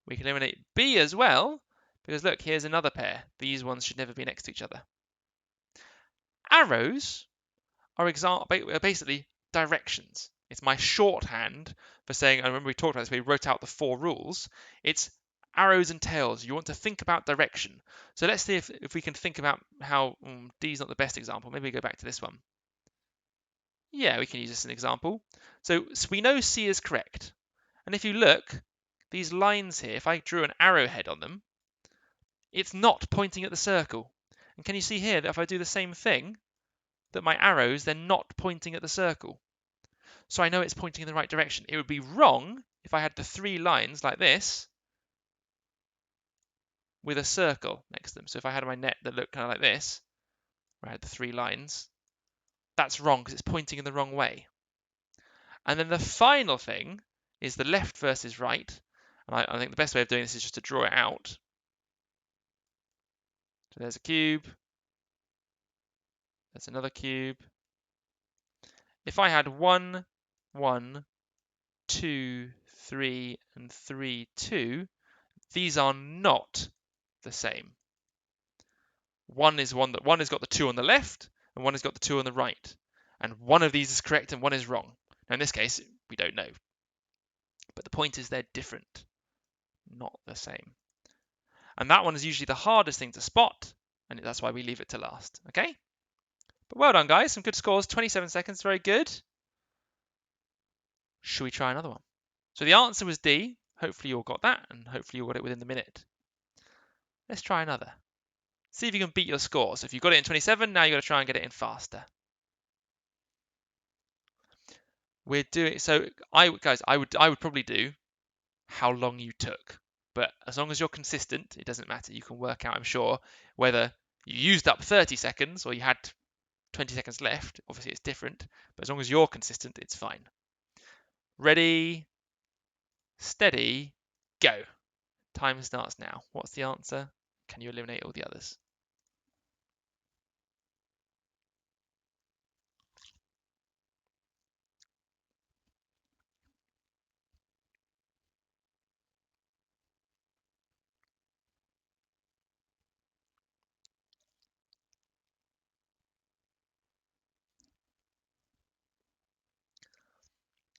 we can eliminate B as well because look, here's another pair. These ones should never be next to each other. Arrows are basically directions. It's my shorthand for saying, I remember we talked about this, we wrote out the 4 rules. It's arrows and tails. You want to think about direction. So let's see if we can think about how D is not the best example. Maybe we go back to this one. Yeah, we can use this as an example. So we know C is correct. And if you look, these lines here, if I drew an arrowhead on them, it's not pointing at the circle. And can you see here that if I do the same thing, that my arrows, they're not pointing at the circle. So I know it's pointing in the right direction. It would be wrong if I had the 3 lines like this with a circle next to them. So if I had my net that looked kind of like this, where I had the 3 lines, that's wrong because it's pointing in the wrong way. And then the final thing is the left versus right. And I think the best way of doing this is just to draw it out. So there's a cube. There's another cube. If I had 1, 1, 2, 3, and 3, 2, these are not the same. One has got the 2 on the left, and one has got the 2 on the right. And one of these is correct and one is wrong. Now in this case, we don't know. But the point is they're different, not the same. And that one is usually the hardest thing to spot, and that's why we leave it to last. Okay? But well done, guys. Some good scores. 27 seconds, very good. Should we try another one? So the answer was D. Hopefully you all got that, and hopefully you got it within the minute. Let's try another. See if you can beat your score. So if you got it in 27, now you got to try and get it in faster. We're doing so. I would probably do how long you took, but as long as you're consistent, it doesn't matter. You can work out, I'm sure, whether you used up 30 seconds or you had 20 seconds left. Obviously, it's different, but as long as you're consistent, it's fine. Ready, steady, go. Time starts now. What's the answer? Can you eliminate all the others?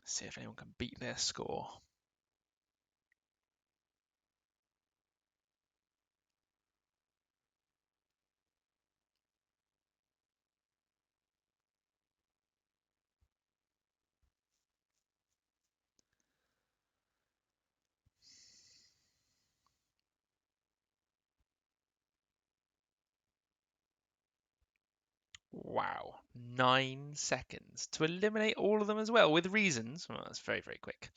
See if anyone can beat their score. Wow, 9 seconds to eliminate all of them as well with reasons. Well, that's very, very quick.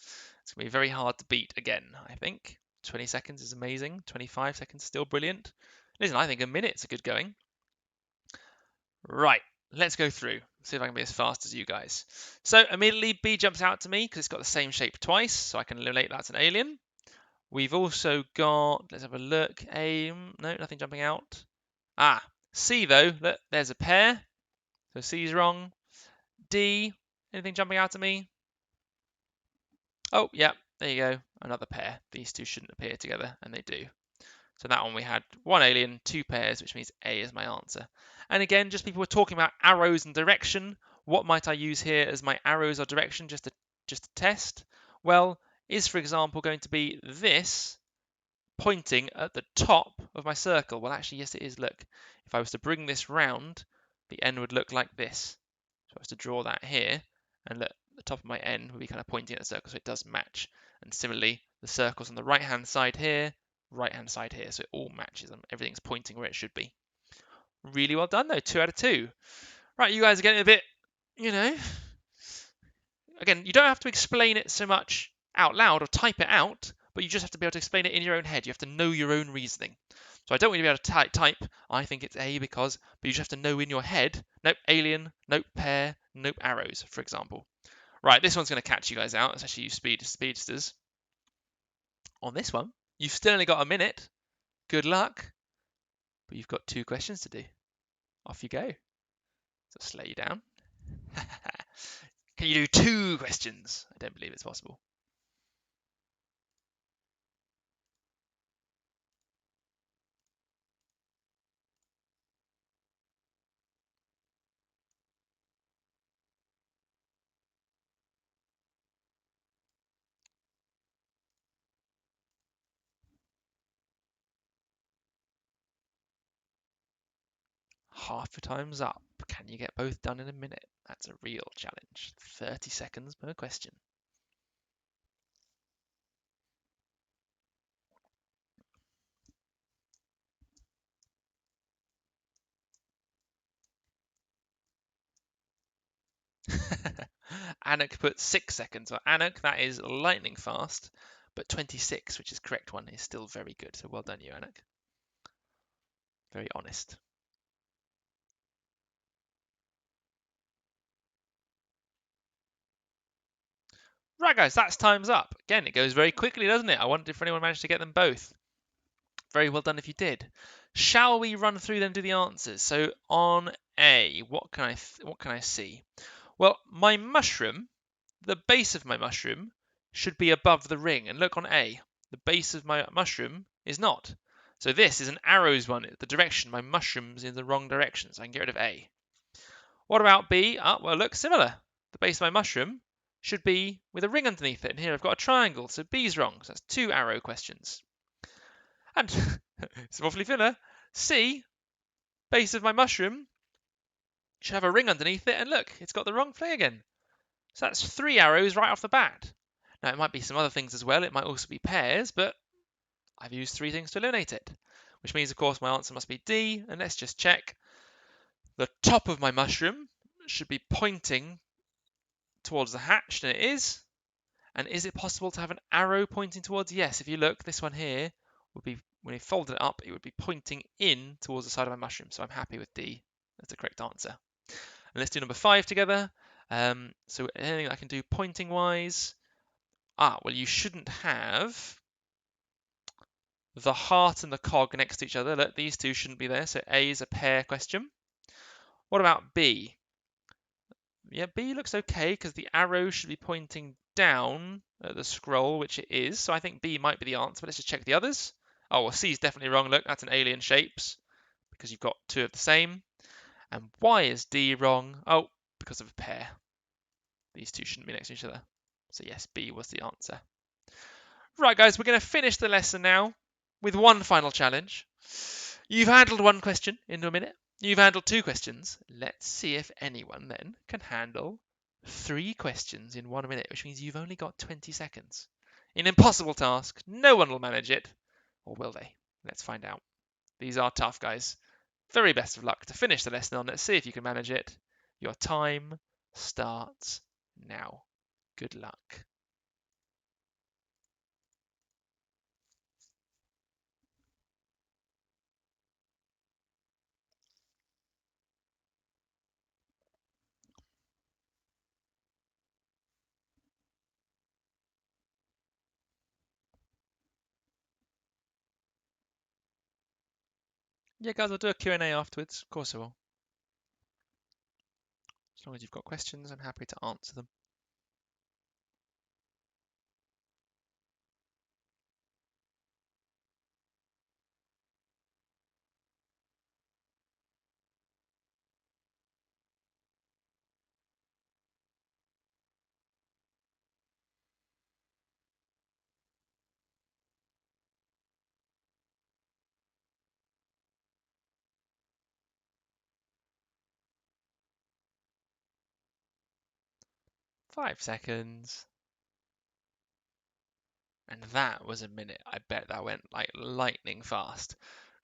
It's going to be very hard to beat again, I think. 20 seconds is amazing. 25 seconds still brilliant. Listen, I think a minute's a good going. Right, let's go through. See if I can be as fast as you guys. So immediately B jumps out to me because it's got the same shape twice, so I can eliminate that's an alien. We've also got, let's have a look. A, no, nothing jumping out. C though, look, there's a pair. So C is wrong. D, anything jumping out at me? Oh, yeah, there you go. Another pair. These two shouldn't appear together, and they do. So that one we had 1 alien, 2 pairs, which means A is my answer. And again, just people were talking about arrows and direction. What might I use here as my arrows or direction just to test? Well, is, for example, going to be this pointing at the top of my circle? Well, actually, yes, it is. Look, if I was to bring this round, the end would look like this. So I was to draw that here, and look, the top of my N would be kind of pointing at the circle, so it does match. And similarly, the circle's on the right-hand side here, right-hand side here, so it all matches them. Everything's pointing where it should be. Really well done, though. 2 out of 2. Right, you guys are getting a bit, again, you don't have to explain it so much out loud or type it out, but you just have to be able to explain it in your own head. You have to know your own reasoning. So I don't want you to be able to type, I think it's A because, but you just have to know in your head, nope, alien, nope, pair, nope, arrows, for example. Right, this one's going to catch you guys out, especially you speedsters. On this one, you've still only got a minute. Good luck. But you've got 2 questions to do. Off you go. So slow you down. Can you do 2 questions? I don't believe it's possible. Half the time's up. Can you get both done in a minute? That's a real challenge. 30 seconds per question. Anik put 6 seconds. Well, Anik, that is lightning fast, but 26, which is correct one, is still very good. So well done you, Anik. Very honest. Right, guys, that's time's up. Again, it goes very quickly, doesn't it? I wonder if anyone managed to get them both. Very well done if you did. Shall we run through them to the answers? So on A, what can I see? Well, my mushroom, the base of my mushroom, should be above the ring. And look on A, the base of my mushroom is not. So this is an arrows one, the direction. My mushroom's in the wrong direction, so I can get rid of A. What about B? Well, look, similar. The base of my mushroom should be with a ring underneath it. And here I've got a triangle, so B's wrong. So that's 2 arrow questions. And it's awfully thinner. C, base of my mushroom, should have a ring underneath it. And look, it's got the wrong thing again. So that's 3 arrows right off the bat. Now, it might be some other things as well. It might also be pairs, but I've used 3 things to eliminate it. Which means, of course, my answer must be D. And let's just check. The top of my mushroom should be pointing towards the hatch, and it is. And is it possible to have an arrow pointing towards? Yes, if you look, this one here would be, when you folded it up, it would be pointing in towards the side of my mushroom. So I'm happy with D. That's the correct answer. And let's do number 5 together. So anything I can do pointing wise. Well, you shouldn't have the heart and the cog next to each other. Look, these two shouldn't be there. So A is a pair question. What about B? Yeah, B looks okay because the arrow should be pointing down at the scroll, which it is. So I think B might be the answer, but let's just check the others. Oh, well, C is definitely wrong. Look, that's an alien shapes because you've got 2 of the same. And why is D wrong? Oh, because of a pair. These 2 shouldn't be next to each other. So yes, B was the answer. Right, guys, we're going to finish the lesson now with one final challenge. You've handled 1 question in a minute. You've handled 2 questions. Let's see if anyone then can handle 3 questions in 1 minute, which means you've only got 20 seconds. An impossible task. No one will manage it. Or will they? Let's find out. These are tough, guys. Very best of luck to finish the lesson on. Let's see if you can manage it. Your time starts now. Good luck. Yeah, guys, I'll do a Q&A afterwards. Of course I will. As long as you've got questions, I'm happy to answer them. Five seconds. And that was a minute. I bet that went like lightning fast.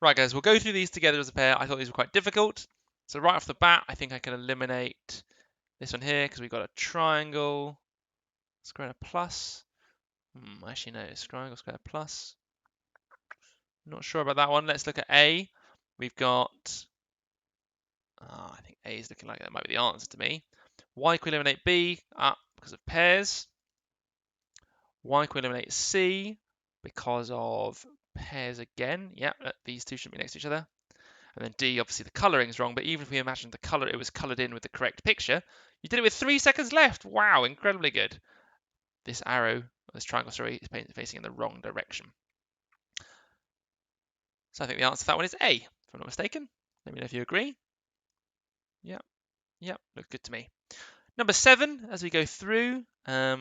Right, guys, we'll go through these together as a pair. I thought these were quite difficult. So right off the bat, I think I can eliminate this one here because we've got a triangle, square and a plus. Actually, no, triangle, square, plus. Not sure about that one. Let's look at A. We've got, I think A is looking like that might be the answer to me. Y can eliminate B, because of pairs. Y can eliminate C because of pairs again. Yeah, these two shouldn't be next to each other. And then D, obviously the colouring is wrong, but even if we imagined the colour, it was coloured in with the correct picture, you did it with 3 seconds left. Wow, incredibly good. This arrow, this triangle, sorry, is facing in the wrong direction. So I think the answer to that one is A, if I'm not mistaken. Let me know if you agree. Yep, yep, looks good to me. Number 7, as we go through,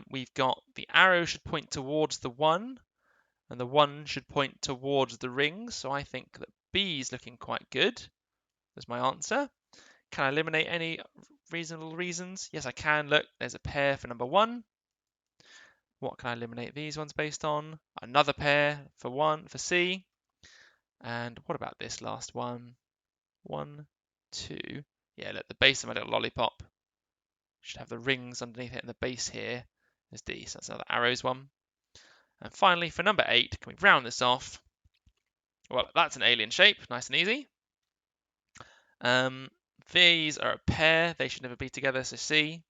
we've got the arrow should point towards the 1, and the 1 should point towards the ring. So I think that B is looking quite good. That's my answer. Can I eliminate any reasonable reasons? Yes, I can. Look, there's a pair for number 1. What can I eliminate these ones based on? Another pair for C. And what about this last one? 1, 2. Yeah, look, the base of my little lollipop should have the rings underneath it, and the base here is D. So that's another arrows one. And finally, for number 8, can we round this off? Well, that's an alien shape, nice and easy. These are a pair, they should never be together, so C.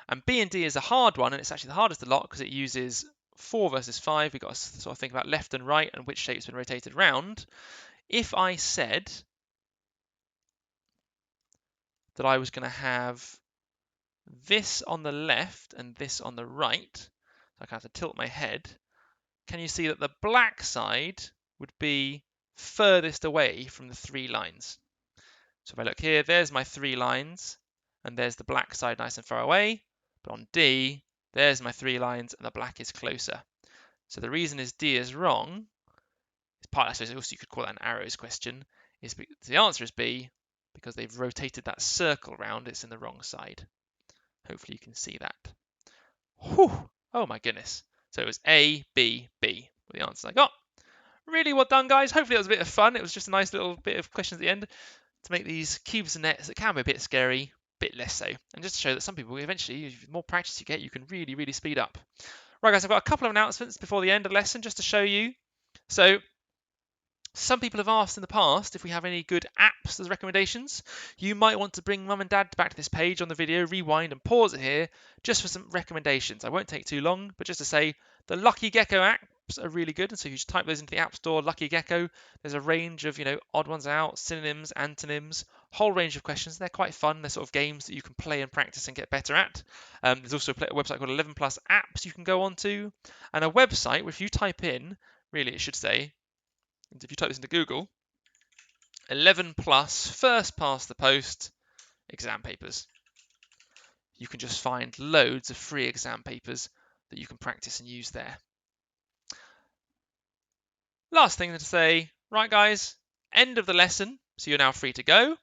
And B and D is a hard one, and it's actually the hardest of the lot because it uses 4 versus 5. We've got to sort of think about left and right and which shape's been rotated round. If I said that I was going to have this on the left and this on the right, so I have to tilt my head, can you see that the black side would be furthest away from the 3 lines? So if I look here, there's my 3 lines, and there's the black side nice and far away. But on D, there's my 3 lines, and the black is closer. So the reason is D is wrong. It's part, I suppose, also you could call that an arrows question. The answer is B, because they've rotated that circle round. It's in the wrong side. Hopefully you can see that. Whew! Oh my goodness. So it was A, B, B were the answers I got. Really well done, guys. Hopefully it was a bit of fun. It was just a nice little bit of questions at the end to make these cubes and nets that can be a bit scary, a bit less so. And just to show that some people, eventually, the more practice you get, you can really, really speed up. Right, guys, I've got a couple of announcements before the end of the lesson just to show you. So some people have asked in the past if we have any good apps as recommendations. You might want to bring mum and dad back to this page on the video, rewind and pause it here just for some recommendations. I won't take too long, but just to say the Lucky Gecko apps are really good. And so you just type those into the App Store, Lucky Gecko. There's a range of, odd ones out, synonyms, antonyms, whole range of questions. They're quite fun. They're sort of games that you can play and practice and get better at. There's also a website called 11 Plus Apps you can go onto, and a website where if you type in, really it should say, if you type this into Google, 11 plus first past the post exam papers. You can just find loads of free exam papers that you can practice and use there. Last thing to say, right guys, end of the lesson, so you're now free to go.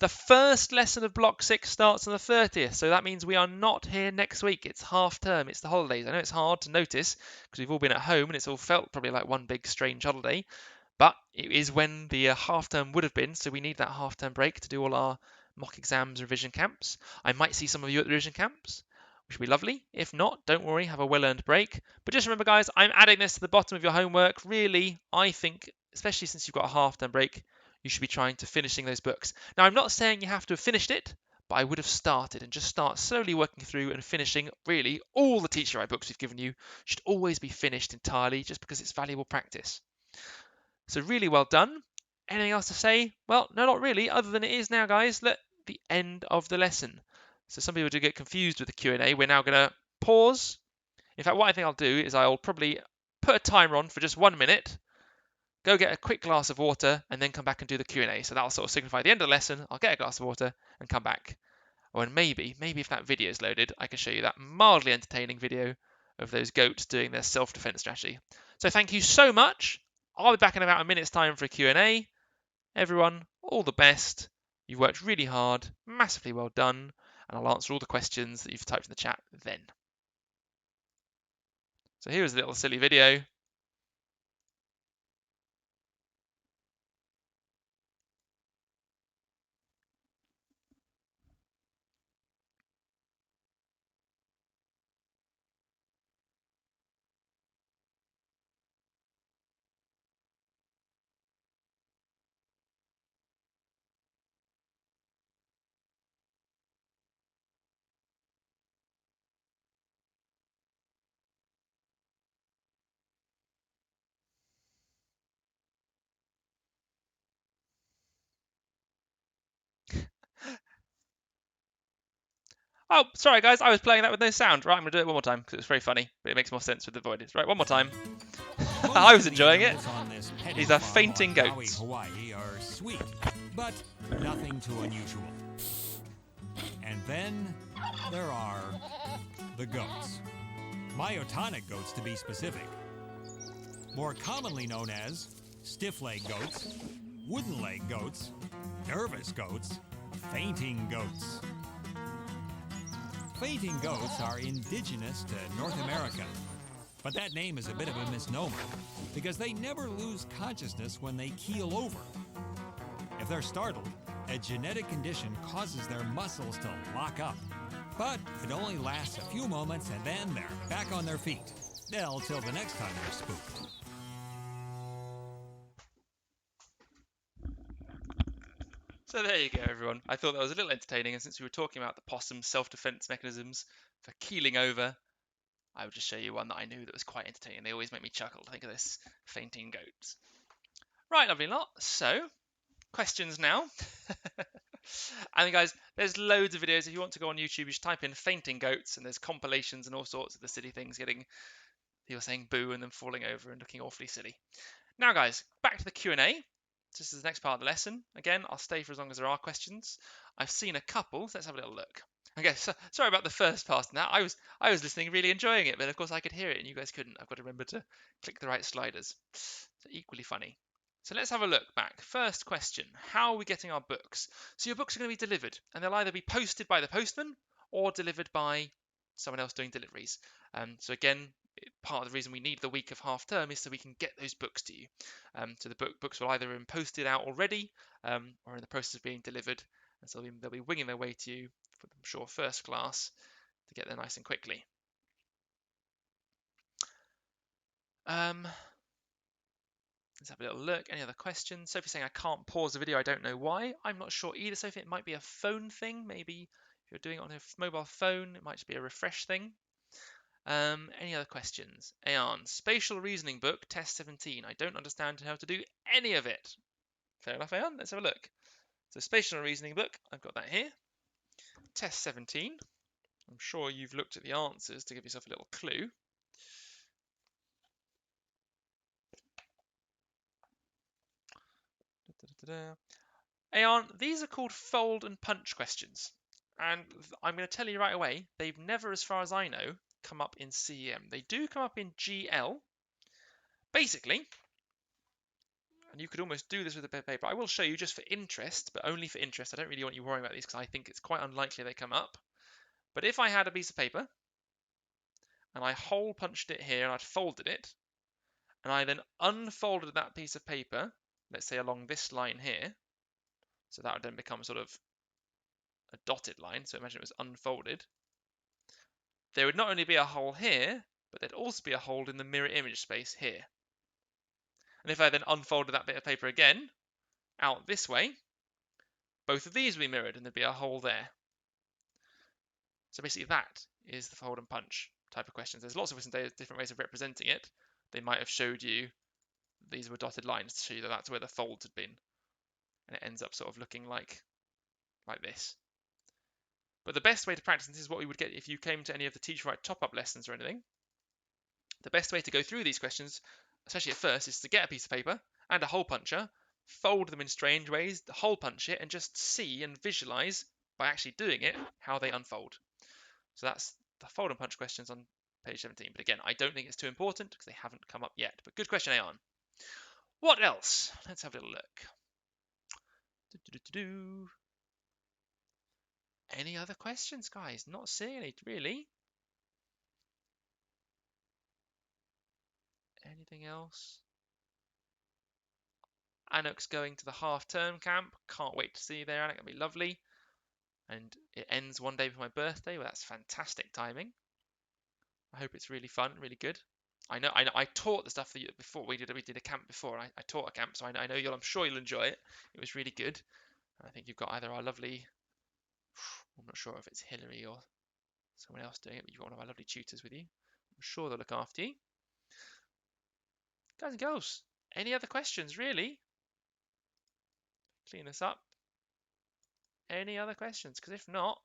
The first lesson of Block 6 starts on the 30th, so that means we are not here next week. It's half term, it's the holidays. I know it's hard to notice because we've all been at home and it's all felt probably like one big strange holiday. But it is when the half term would have been, so we need that half term break to do all our mock exams, revision camps. I might see some of you at the revision camps, which would be lovely. If not, don't worry, have a well-earned break. But just remember, guys, I'm adding this to the bottom of your homework. Really, I think, especially since you've got a half term break, you should be trying to finishing those books. Now, I'm not saying you have to have finished it, but I would have started and just start slowly working through and finishing really all the Teacher Eye books we've given you should always be finished entirely just because it's valuable practice. So really well done. Anything else to say? Well, no, not really, other than it is now, guys, the end of the lesson. So some people do get confused with the Q&A. We're now going to pause. In fact, what I think I'll do is I'll probably put a timer on for just 1 minute, go get a quick glass of water, and then come back and do the Q&A. So that'll sort of signify the end of the lesson. I'll get a glass of water and come back. Oh, and maybe if that video is loaded, I can show you that mildly entertaining video of those goats doing their self-defense strategy. So thank you so much. I'll be back in about a minute's time for a Q&A. Everyone, all the best. You've worked really hard, massively well done, and I'll answer all the questions that you've typed in the chat then. So here's a little silly video. Oh, sorry guys, I was playing that with no sound. Right, I'm going to do it one more time because it's very funny, but it makes more sense with the voice. Right, one more time. I was enjoying it. These are fainting goats. Hawaii are sweet, but nothing too unusual. And then there are the goats. Myotonic goats, to be specific. More commonly known as stiff-leg goats, wooden-leg goats, nervous goats, fainting goats. Fainting goats are indigenous to North America, but that name is a bit of a misnomer because they never lose consciousness when they keel over. If they're startled, a genetic condition causes their muscles to lock up, but it only lasts a few moments and then they're back on their feet. Till the next time they're spooked. So there you go, everyone. I thought that was a little entertaining, and since we were talking about the possum's self-defense mechanisms for keeling over, I would just show you one that I knew that was quite entertaining. They always make me chuckle to think of this fainting goats. Right, lovely lot. So, questions now. And guys, there's loads of videos. If you want to go on YouTube, you just type in fainting goats, and there's compilations and all sorts of the silly things, getting people saying boo and then falling over and looking awfully silly. Now, guys, back to the Q&A. This is the next part of the lesson. Again, I'll stay for as long as there are questions. I've seen a couple, so let's have a little look. Okay, so, sorry about the first part of that. I was listening, really enjoying it, but of course I could hear it and you guys couldn't. I've got to remember to click the right sliders. So equally funny. So let's have a look back. First question, how are we getting our books? So your books are going to be delivered, and they'll either be posted by the postman or delivered by someone else doing deliveries. So again, part of the reason we need the week of half term is so we can get those books to you. So the books will either have been posted out already or in the process of being delivered, and so they'll be winging their way to you for, I'm sure, first class to get there nice and quickly. Let's have a little look. Any other questions? Sophie's saying I can't pause the video. I don't know why. I'm not sure either, Sophie. It might be a phone thing. Maybe if you're doing it on a mobile phone, it might just be a refresh thing. Any other questions? Aeon, spatial reasoning book, test 17. I don't understand how to do any of it. Fair enough, Aeon. Let's have a look. So spatial reasoning book, I've got that here. Test 17. I'm sure you've looked at the answers to give yourself a little clue. Aeon, these are called fold and punch questions. And I'm going to tell you right away, they've never, as far as I know, come up in CEM. They do come up in GL. Basically, and you could almost do this with a bit of paper. I will show you just for interest, but only for interest. I don't really want you worrying about these because I think it's quite unlikely they come up. But if I had a piece of paper and I hole punched it here and I'd folded it, and I then unfolded that piece of paper, let's say along this line here, so that would then become sort of a dotted line, so imagine it was unfolded, there would not only be a hole here, but there'd also be a hole in the mirror image space here. And if I then unfolded that bit of paper again, out this way, both of these would be mirrored and there'd be a hole there. So basically that is the fold and punch type of questions. There's lots of different ways of representing it. They might have showed you these were dotted lines to show you that that's where the folds had been. And it ends up sort of looking like this. But the best way to practice, this is what we would get if you came to any of the Teach Right top-up lessons or anything. The best way to go through these questions, especially at first, is to get a piece of paper and a hole puncher, fold them in strange ways, hole punch it, and just see and visualize by actually doing it how they unfold. So that's the fold and punch questions on page 17. But again, I don't think it's too important because they haven't come up yet. But good question, Aeon. What else? Let's have a little look. Any other questions, guys? Not seeing any, really. Anything else? Anuk's going to the half-term camp. Can't wait to see you there, Anuk. That'll be lovely. And it ends one day before my birthday. Well, that's fantastic timing. I hope it's really fun, really good. I taught the stuff that before we did a camp before. I taught a camp, so I know I'm sure you'll enjoy it. It was really good. I think you've got either our lovely, I'm not sure if it's Hillary or someone else doing it, but you've got one of our lovely tutors with you. I'm sure they'll look after you. Guys and girls, any other questions, really? Clean this up. Any other questions? Because if not,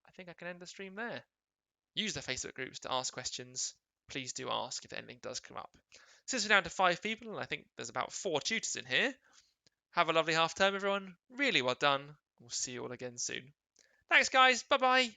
I think I can end the stream there. Use the Facebook groups to ask questions. Please do ask if anything does come up. Since we're down to 5 people, and I think there's about 4 tutors in here, have a lovely half term, everyone. Really well done. We'll see you all again soon. Thanks, guys. Bye-bye.